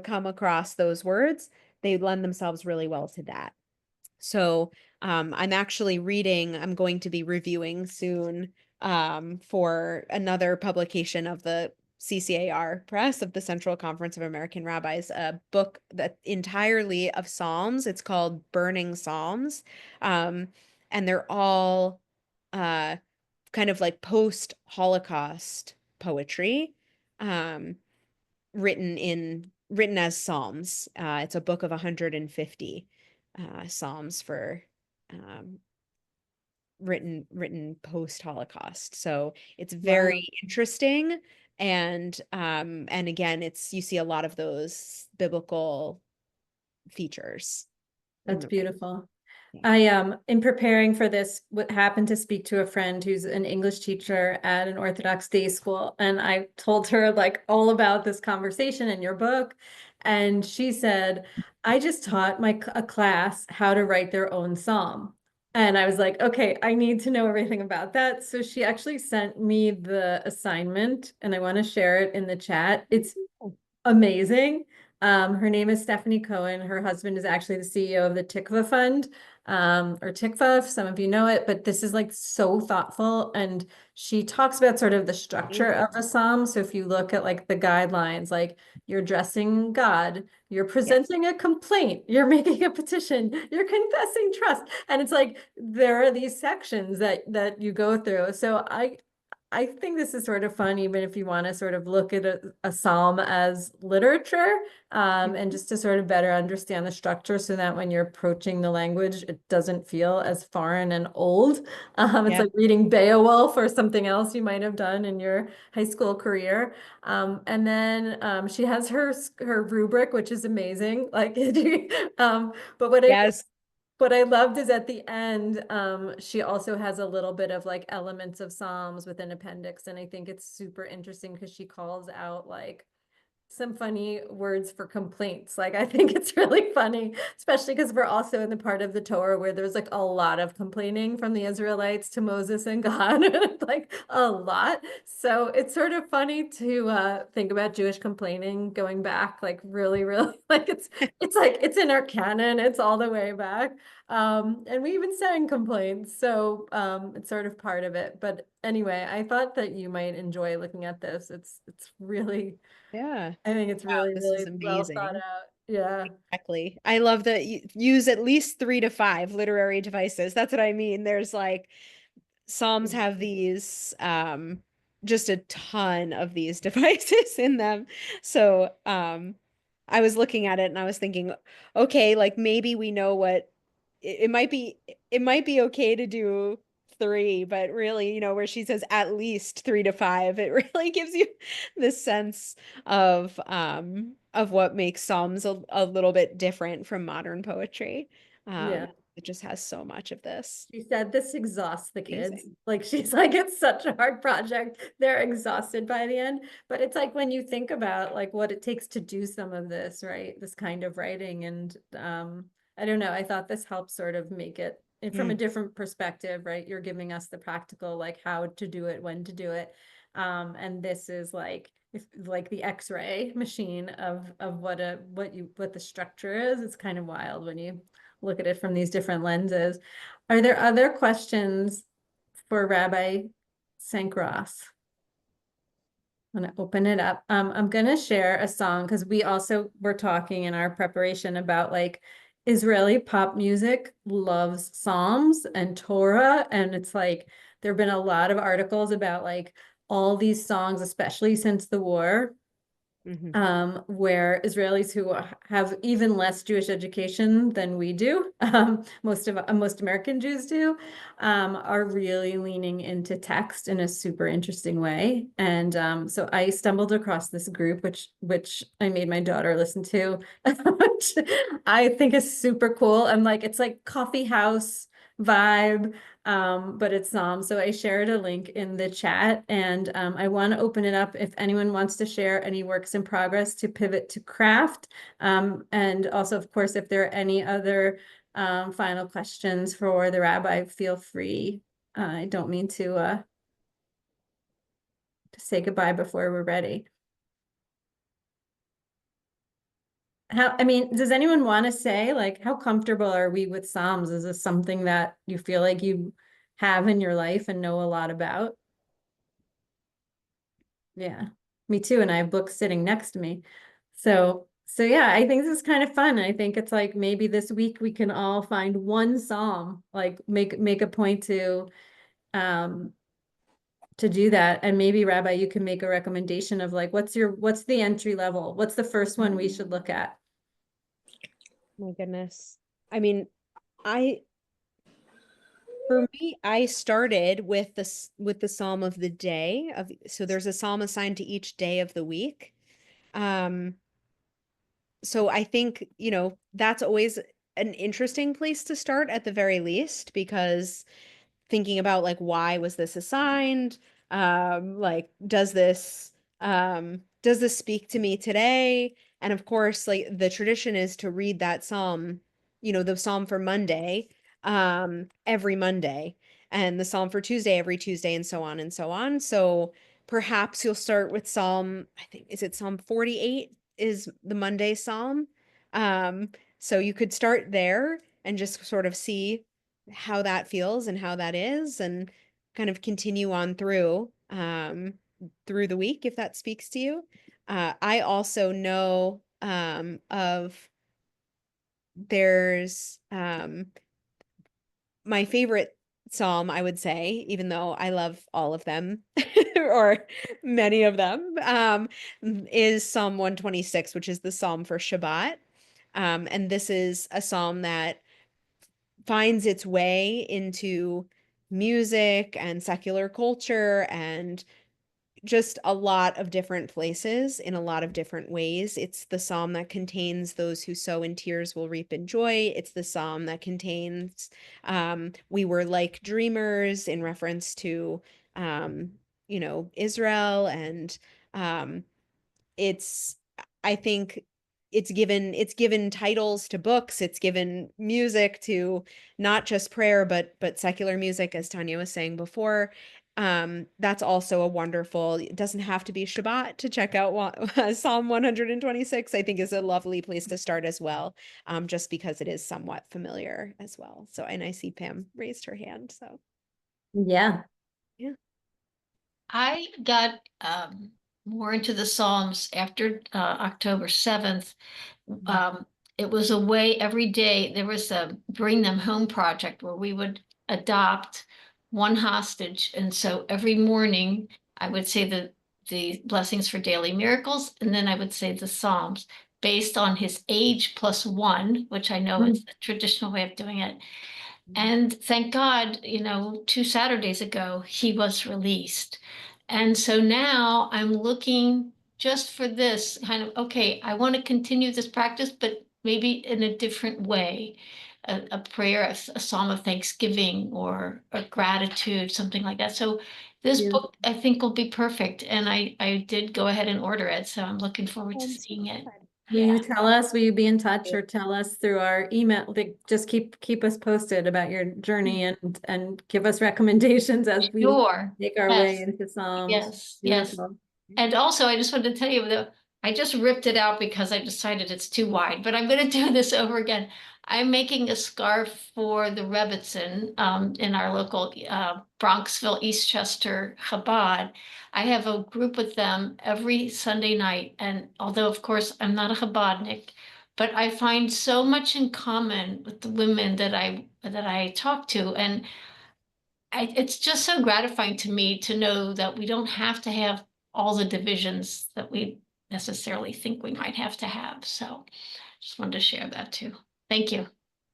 come across those words, they lend themselves really well to that. So I'm going to be reviewing soon for another publication of the CCAR Press of the Central Conference of American Rabbis, a book that entirely of Psalms. It's called Burning Psalms. Um, and they're all uh, kind of like post-Holocaust poetry. Um, written as psalms. It's a book of 150 psalms for um, written post Holocaust. So it's Wow, very interesting, and again, it's you see a lot of those biblical features. that's beautiful. Yeah. I in preparing for this, what happened to speak to a friend who's an English teacher at an Orthodox day school, and I told her like all about this conversation in your book, and she said, "I just taught a class how to write their own psalm." And I was like, "Okay, I need to know everything about that." So she actually sent me the assignment, and I want to share it in the chat. It's amazing. Her name is Stephanie Cohen. Her husband is actually the CEO of the Tikva Fund, or Tikva, if some of you know it, but this is like so thoughtful. And she talks about sort of the structure Amazing. of a psalm. So if you look at like the guidelines, like you're addressing God, you're Yeah. presenting a complaint, you're making a petition, you're confessing trust. And it's like there are these sections that you go through. So I think this is sort of fun, even if you want to sort of look at a psalm as literature, and just to sort of better understand the structure so that when you're approaching the language, it doesn't feel as foreign and old. It's Yeah. like reading Beowulf or something else you might have done in your high school career. And then she has her rubric, which is amazing. Like, but Yes. what I loved is at the end, she also has a little bit of like elements of Psalms with an appendix. And I think it's super interesting because she calls out like some funny words for complaints. Like, I think it's really funny, especially because we're also in the part of the Torah where there's like a lot of complaining from the Israelites to Moses and God, like a lot. So it's sort of funny to think about Jewish complaining going back, like really, really, like it's like it's in our canon. It's all the way back. And we even sang complaints, so it's sort of part of it. But anyway, I thought that you might enjoy looking at this. It's really, Yeah. I think it's Wow, really, this is really well thought amazing. out. Yeah. Exactly. I love that you use at least 3 to 5 literary devices. That's what I mean. There's like Psalms have these just a ton of these devices in them. So I was looking at it and I was thinking, okay, like maybe we know what it might be, it might be okay to do 3, but really, where she says at least 3 to 5, it really gives you this sense of what makes Psalms a little bit different from modern poetry. Yeah. It just has so much of this. She said this exhausts the kids. Amazing. Like she's like, it's such a hard project. They're exhausted by the end. But it's like when you think about like what it takes to do some of this, right? This kind of writing. And I don't know, I thought this helps sort of make it and from a Mm, different perspective, right? You're giving us the practical, like how to do it, when to do it. And this is like if like the X-ray machine of what the structure is. It's kind of wild when you look at it from these different lenses. Are there other questions for Rabbi Sank Ross? I'm gonna open it up. I'm gonna share a song because we also were talking in our preparation about like Israeli pop music loves Psalms and Torah, and it's like there have been a lot of articles about like all these songs, especially since the war, mhm. where Israelis who have even less Jewish education than we do, most American Jews do, are really leaning into text in a super interesting way. And so I stumbled across this group, which I made my daughter listen to, which I think is super cool. I'm like, it's like coffee house vibe, but it's so I shared a link in the chat, and I want to open it up if anyone wants to share any works in progress to pivot to craft. And also, of course, if there are any other final questions for the rabbi, feel free. I don't mean to say goodbye before we're ready. I mean, does anyone want to say, like, how comfortable are we with Psalms? Is this something that you feel like you have in your life and know a lot about? Yeah, me too. And I have books sitting next to me. So yeah, I think this is kind of fun. I think it's like maybe this week we can all find one psalm, like make a point um to do that. And maybe Rabbi, you can make a recommendation of like what's the entry level? What's the first one we should look at? My goodness. I mean, I for me, I started with the Psalm of the day of so there's a psalm assigned to each day of the week. Um, so I think, that's always an interesting place to start at the very least, because thinking about like why was this assigned, like does this speak to me today? And of course, like the tradition is to read that psalm, the psalm for Monday, every Monday, and the psalm for Tuesday every Tuesday, and so on and so on. So perhaps you'll start with Psalm, I think, is it Psalm 48 is the Monday psalm. So you could start there and just sort of see how that feels and how that is, and kind of continue on through the week if that speaks to you. I also know of there's my favorite psalm, I would say, even though I love all of them or many of them, is Psalm 126, which is the psalm for Shabbat. And this is a psalm that finds its way into music and secular culture and just a lot of different places in a lot of different ways. It's the psalm that contains those who sow in tears will reap in joy. It's the psalm that contains we were like dreamers in reference to Israel, and um, it's I think it's given titles to books, it's given music to not just prayer, but secular music, as Tanya was saying before. That's also a wonderful, it doesn't have to be Shabbat to check out Psalm 126, I think is a lovely place to start as well, just because it is somewhat familiar as well. So, and I see Pam raised her hand, so Yeah. yeah. I got more into the Psalms after October 7th. It was a way every day. There was a Bring Them Home project where we would adopt one hostage. And so every morning I would say the blessings for daily miracles, and then I would say the Psalms based on his age plus one, which I know is the traditional way of doing it. And thank God, 2 Saturdays ago, he was released. And so now I'm looking just for this kind of, okay, I want to continue this practice, but maybe in a different way. A prayer, a psalm of thanksgiving or a gratitude, something like that. So this Beautiful. book, I think, will be perfect. And I did go ahead and order it. So I'm looking forward to seeing it. Will Yeah. you tell us, will you be in touch or tell us through our email? Like, just keep us posted about your journey and give us recommendations as we Sure. make our way Yes. into Psalms. Yes. Beautiful. And also, I just wanted to tell you that I just ripped it out because I decided it's too wide, but I'm going to do this over again. I'm making a scarf for the Rebbitzin in our local Bronxville, Eastchester Chabad. I have a group with them every Sunday night. And although, of course, I'm not a Chabadnik, but I find so much in common with the women that I talk to. And it's just so gratifying to me to know that we don't have to have all the divisions that we necessarily think we might have to have. So just wanted to share that too. Thank you.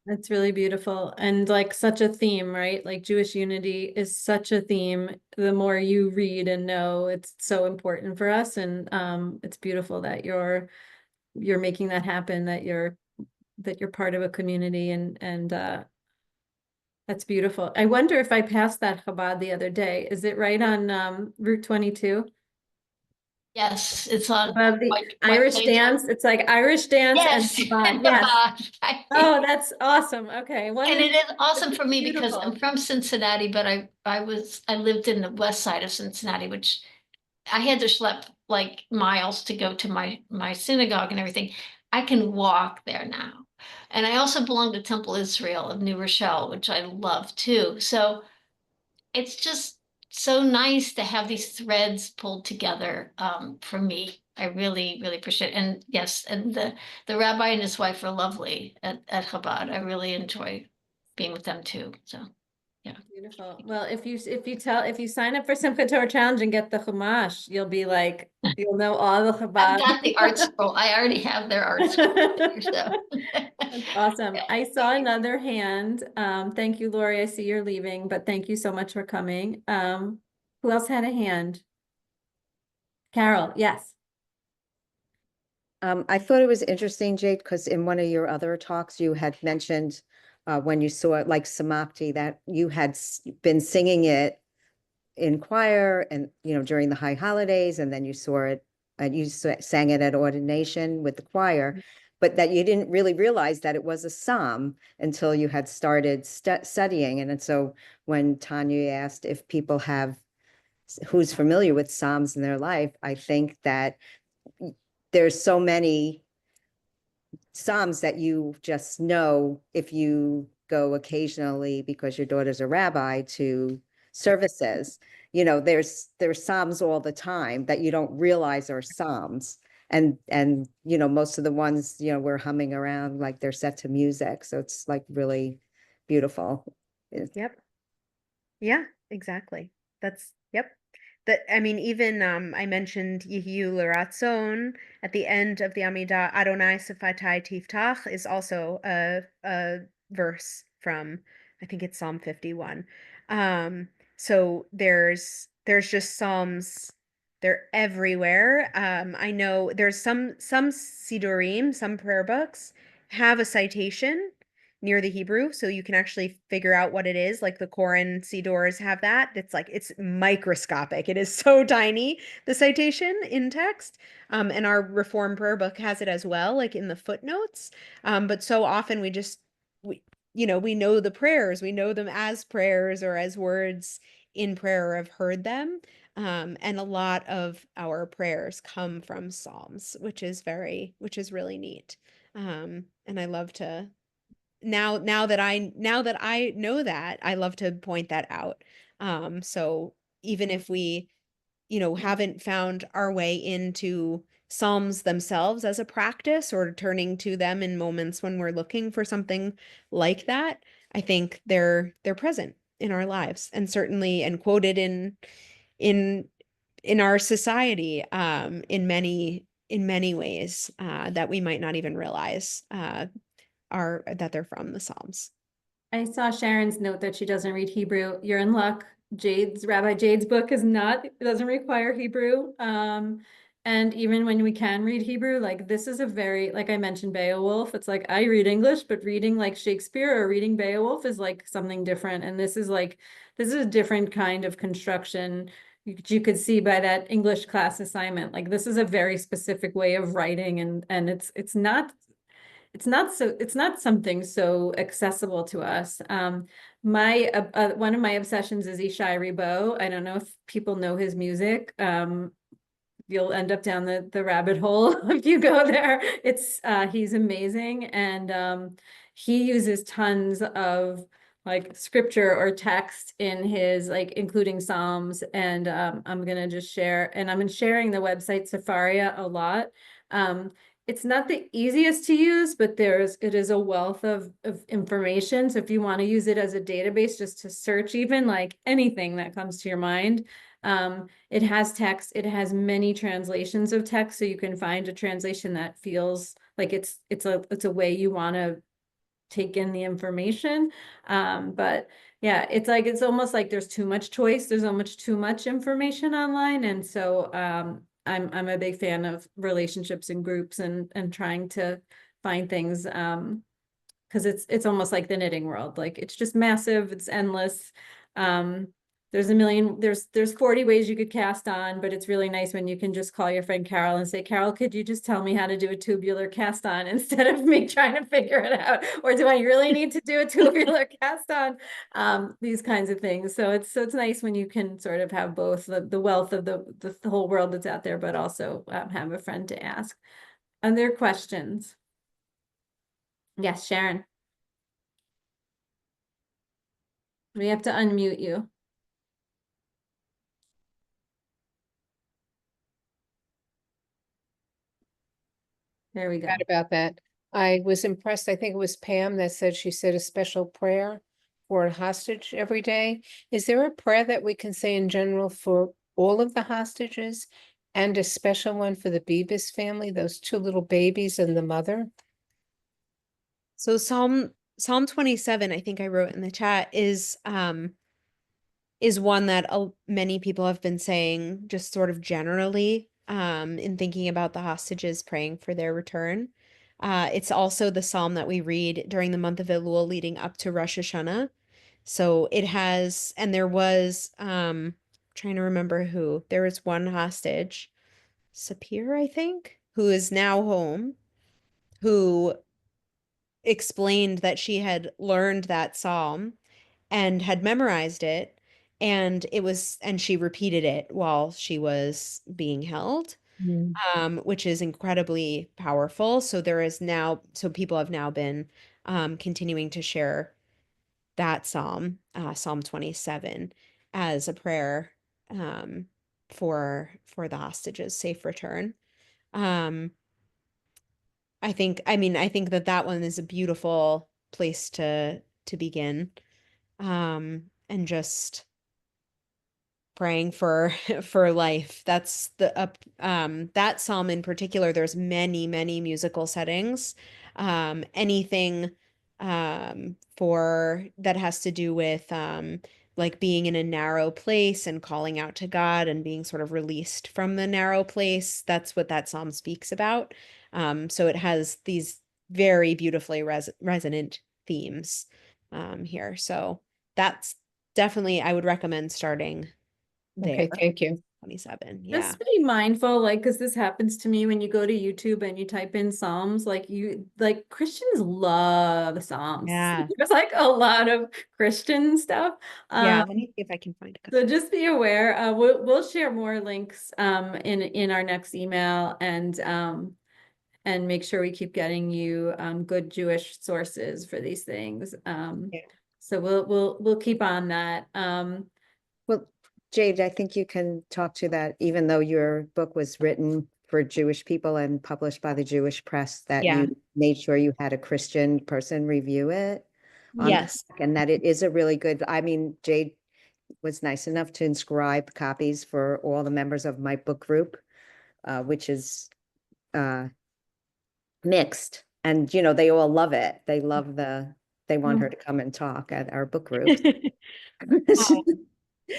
That's really beautiful. And like such a theme, right? Like Jewish unity is such a theme. The more you read and know, it's so important for us. And it's beautiful that you're making that happen, that you're part of a community and that's beautiful. I wonder if I passed that Chabad the other day. Is it right on Route 22? Yes, it's on Above the White Irish Plains Road. dance. It's like Irish dance and Yes, Chabad. and Yes. Chabad. Oh, that's awesome. Okay. And it is awesome for me because beautiful. I'm from Cincinnati, but I lived in the west side of Cincinnati, which I had to schlep like miles to go to my synagogue and everything. I can walk there now. And I also belong to Temple Israel of New Rochelle, which I love too. So it's just so nice to have these threads pulled together for me. I really, really appreciate it. And yes, and the rabbi and his wife are lovely at Chabad. I really enjoy being with them too. So yeah. Beautiful. Well, if you sign up for Simchat Torah Challenge and get the Chumash, you'll be like, you'll know all the I've Chabad. got the art scroll. I already have their art scroll here, so. That's awesome. I saw another hand. Thank you, Lori. I see you're leaving, but thank you so much for coming. Who else had a hand? Carol, yes. I thought it was interesting, Jade, because in one of your other talks, you had mentioned when you saw it like Samakti that you had been singing it in choir and, during the high holidays, and then you saw it and you sang it at ordination with the choir, but that you didn't really realize that it was a psalm until you had started studying. And so when Tanya asked if people who's familiar with psalms in their life, I think that there's so many psalms that you just know if you go occasionally because your daughter's a rabbi to services. There's psalms all the time that you don't realize are psalms. And most of the ones, we're humming around like they're set to music. So it's like really beautiful. Yep. Yeah, exactly. Yep. I mean, even I mentioned Yehiyu L'Ratzon at the end of the Amidah, Adonai Sifatai Tiftach is also a verse from, I think it's Psalm 51. So there's just Psalms, they're everywhere. I know there's some Sidurim, some prayer books have a citation near the Hebrew, so you can actually figure out what it is. Like the Koran Sidors have that. It's microscopic. It is so tiny, the citation in text. And our Reform Prayer Book has it as well, like in the footnotes. But so often we know the prayers, we know them as prayers or as words in prayer or have heard them. And a lot of our prayers come from Psalms, which is really neat. And I love to now that I know that, I love to point that out. So even if we, haven't found our way into Psalms themselves as a practice or turning to them in moments when we're looking for something like that, I think they're present in our lives and certainly and quoted in our society in many ways that we might not even realize are that they're from the Psalms. I saw Sharon's note that she doesn't read Hebrew. You're in luck. Rabbi Jade's book it doesn't require Hebrew. And even when we can read Hebrew, like this is like I mentioned Beowulf, it's like I read English, but reading like Shakespeare or reading Beowulf is like something different. And this is a different kind of construction. You could see by that English class assignment, like this is a very specific way of writing, and it's not something so accessible to us. One of my obsessions is Ishai Ribo. I don't know if people know his music. You'll end up down the rabbit hole if you go there. He's amazing, and he uses tons of like scripture or text in his including Psalms, and I'm gonna just share, and I'm sharing the website Safaria a lot. It's not the easiest to use, but it is a wealth of information. So if you want to use it as a database, just to search even like anything that comes to your mind, it has text. It has many translations of text, so you can find a translation that feels like it's a way you want to take in the information. But yeah, it's almost like there's too much choice. There's almost too much information online, and so I'm a big fan of relationships and groups and trying to find things because it's almost like the knitting world. Like it's just massive, it's endless. There's 40 ways you could cast on, but it's really nice when you can just call your friend Carol and say, Carol, could you just tell me how to do a tubular cast on instead of me trying to figure it out? Or do I really need to do a tubular cast on? These kinds of things. So it's nice when you can sort of have both the wealth of the whole world that's out there, but also have a friend to ask. Other questions? Yes, Sharon. We have to unmute you. There we go. Right about that. I was impressed. I think it was Pam that said she said a special prayer for a hostage every day. Is there a prayer that we can say in general for all of the hostages and a special one for the Bibas family, those two little babies and the mother? So Psalm 27, I think I wrote in the chat, is one that many people have been saying just sort of generally in thinking about the hostages, praying for their return. It's also the psalm that we read during the month of Elul leading up to Rosh Hashanah. So it has, and there was, trying to remember who, there was one hostage, Sapir, I think, who is now home, who explained that she had learned that psalm and had memorized it, and she repeated it while she was being held, which is incredibly powerful. So people have now been continuing to share that psalm, Psalm 27, as a prayer for the hostages' safe return. I think that one is a beautiful place to begin. And just praying for life. That's that psalm in particular. There's many musical settings. Anything for that has to do with like being in a narrow place and calling out to God and being sort of released from the narrow place. That's what that psalm speaks about. So it has these very beautifully resonant themes here. So that's definitely, I would recommend starting there. Okay, thank you. 27. Yeah. Just be mindful, like, because this happens to me when you go to YouTube and you type in Psalms, like Christians love Psalms. Yeah. There's like a lot of Christian stuff. Yeah. Let me see if I can find a So couple. just be aware. We'll share more links in our next email and make sure we keep getting you good Jewish sources for these things. Yeah. So we'll keep on that. Well, Jade, I think you can talk to that, even though your book was written for Jewish people and published by the Jewish Press, that Yeah. you made sure you had a Christian person review it. Yes. And that it is a really good, I mean, Jade was nice enough to inscribe copies for all the members of my book group, which is mixed. And, you know, they all love it. They love they want her to come and talk at our book group.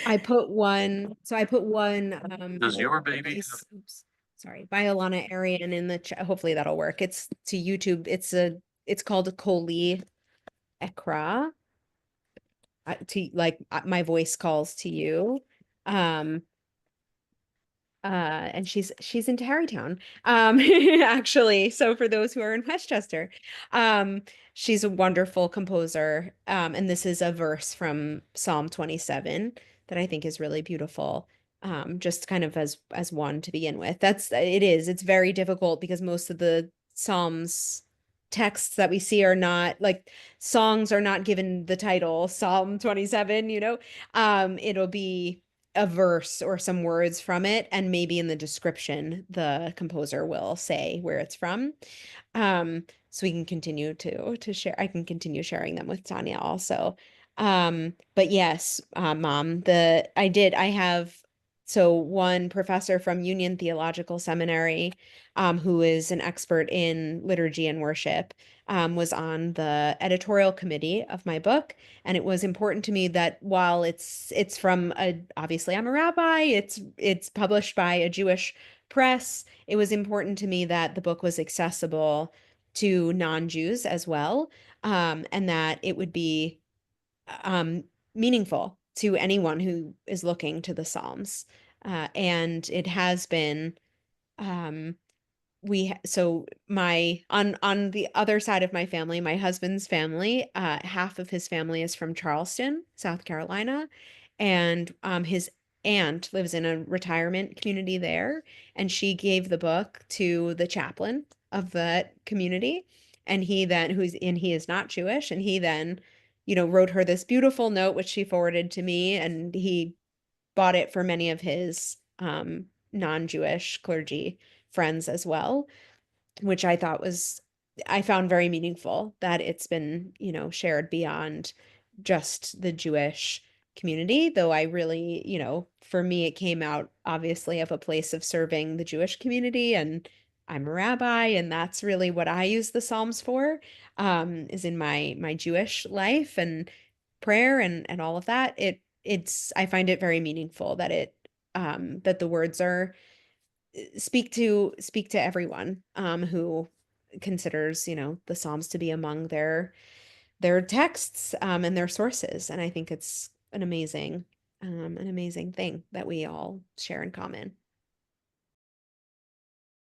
I put one, Does your baby oops, sorry, by Alana Arian in the chat. Hopefully that'll work. It's to YouTube. It's called a Koli Ekra. My voice calls to you. And she's in Tarrytown, actually. So for those who are in Westchester, she's a wonderful composer. And this is a verse from Psalm 27 that I think is really beautiful. Just kind of as one to begin with. It's very difficult because most of the Psalms texts that we see are not like songs are not given the title Psalm 27, it'll be a verse or some words from it, and maybe in the description the composer will say where it's from. So we can continue to share. I can continue sharing them with Tanya also. But yes, Mom, I have one professor from Union Theological Seminary, who is an expert in liturgy and worship, was on the editorial committee of my book. And it was important to me that while it's from obviously I'm a rabbi, it's published by a Jewish press, it was important to me that the book was accessible to non-Jews as well, and that it would be meaningful to anyone who is looking to the Psalms. And it has been, on the other side of my family, my husband's family, half of his family is from Charleston, South Carolina, and his aunt lives in a retirement community there, and she gave the book to the chaplain of that community, and he is not Jewish, and he then, wrote her this beautiful note which she forwarded to me, and he bought it for many of his non-Jewish clergy friends as well, which I found very meaningful that it's been, shared beyond just the Jewish community, though I really, for me, it came out obviously of a place of serving the Jewish community, and I'm a rabbi, and that's really what I use the Psalms for, is in my Jewish life and prayer and all of that. I find it very meaningful that that the words are speak to everyone who considers the Psalms to be among their texts and their sources, and I think it's an amazing thing that we all share in common.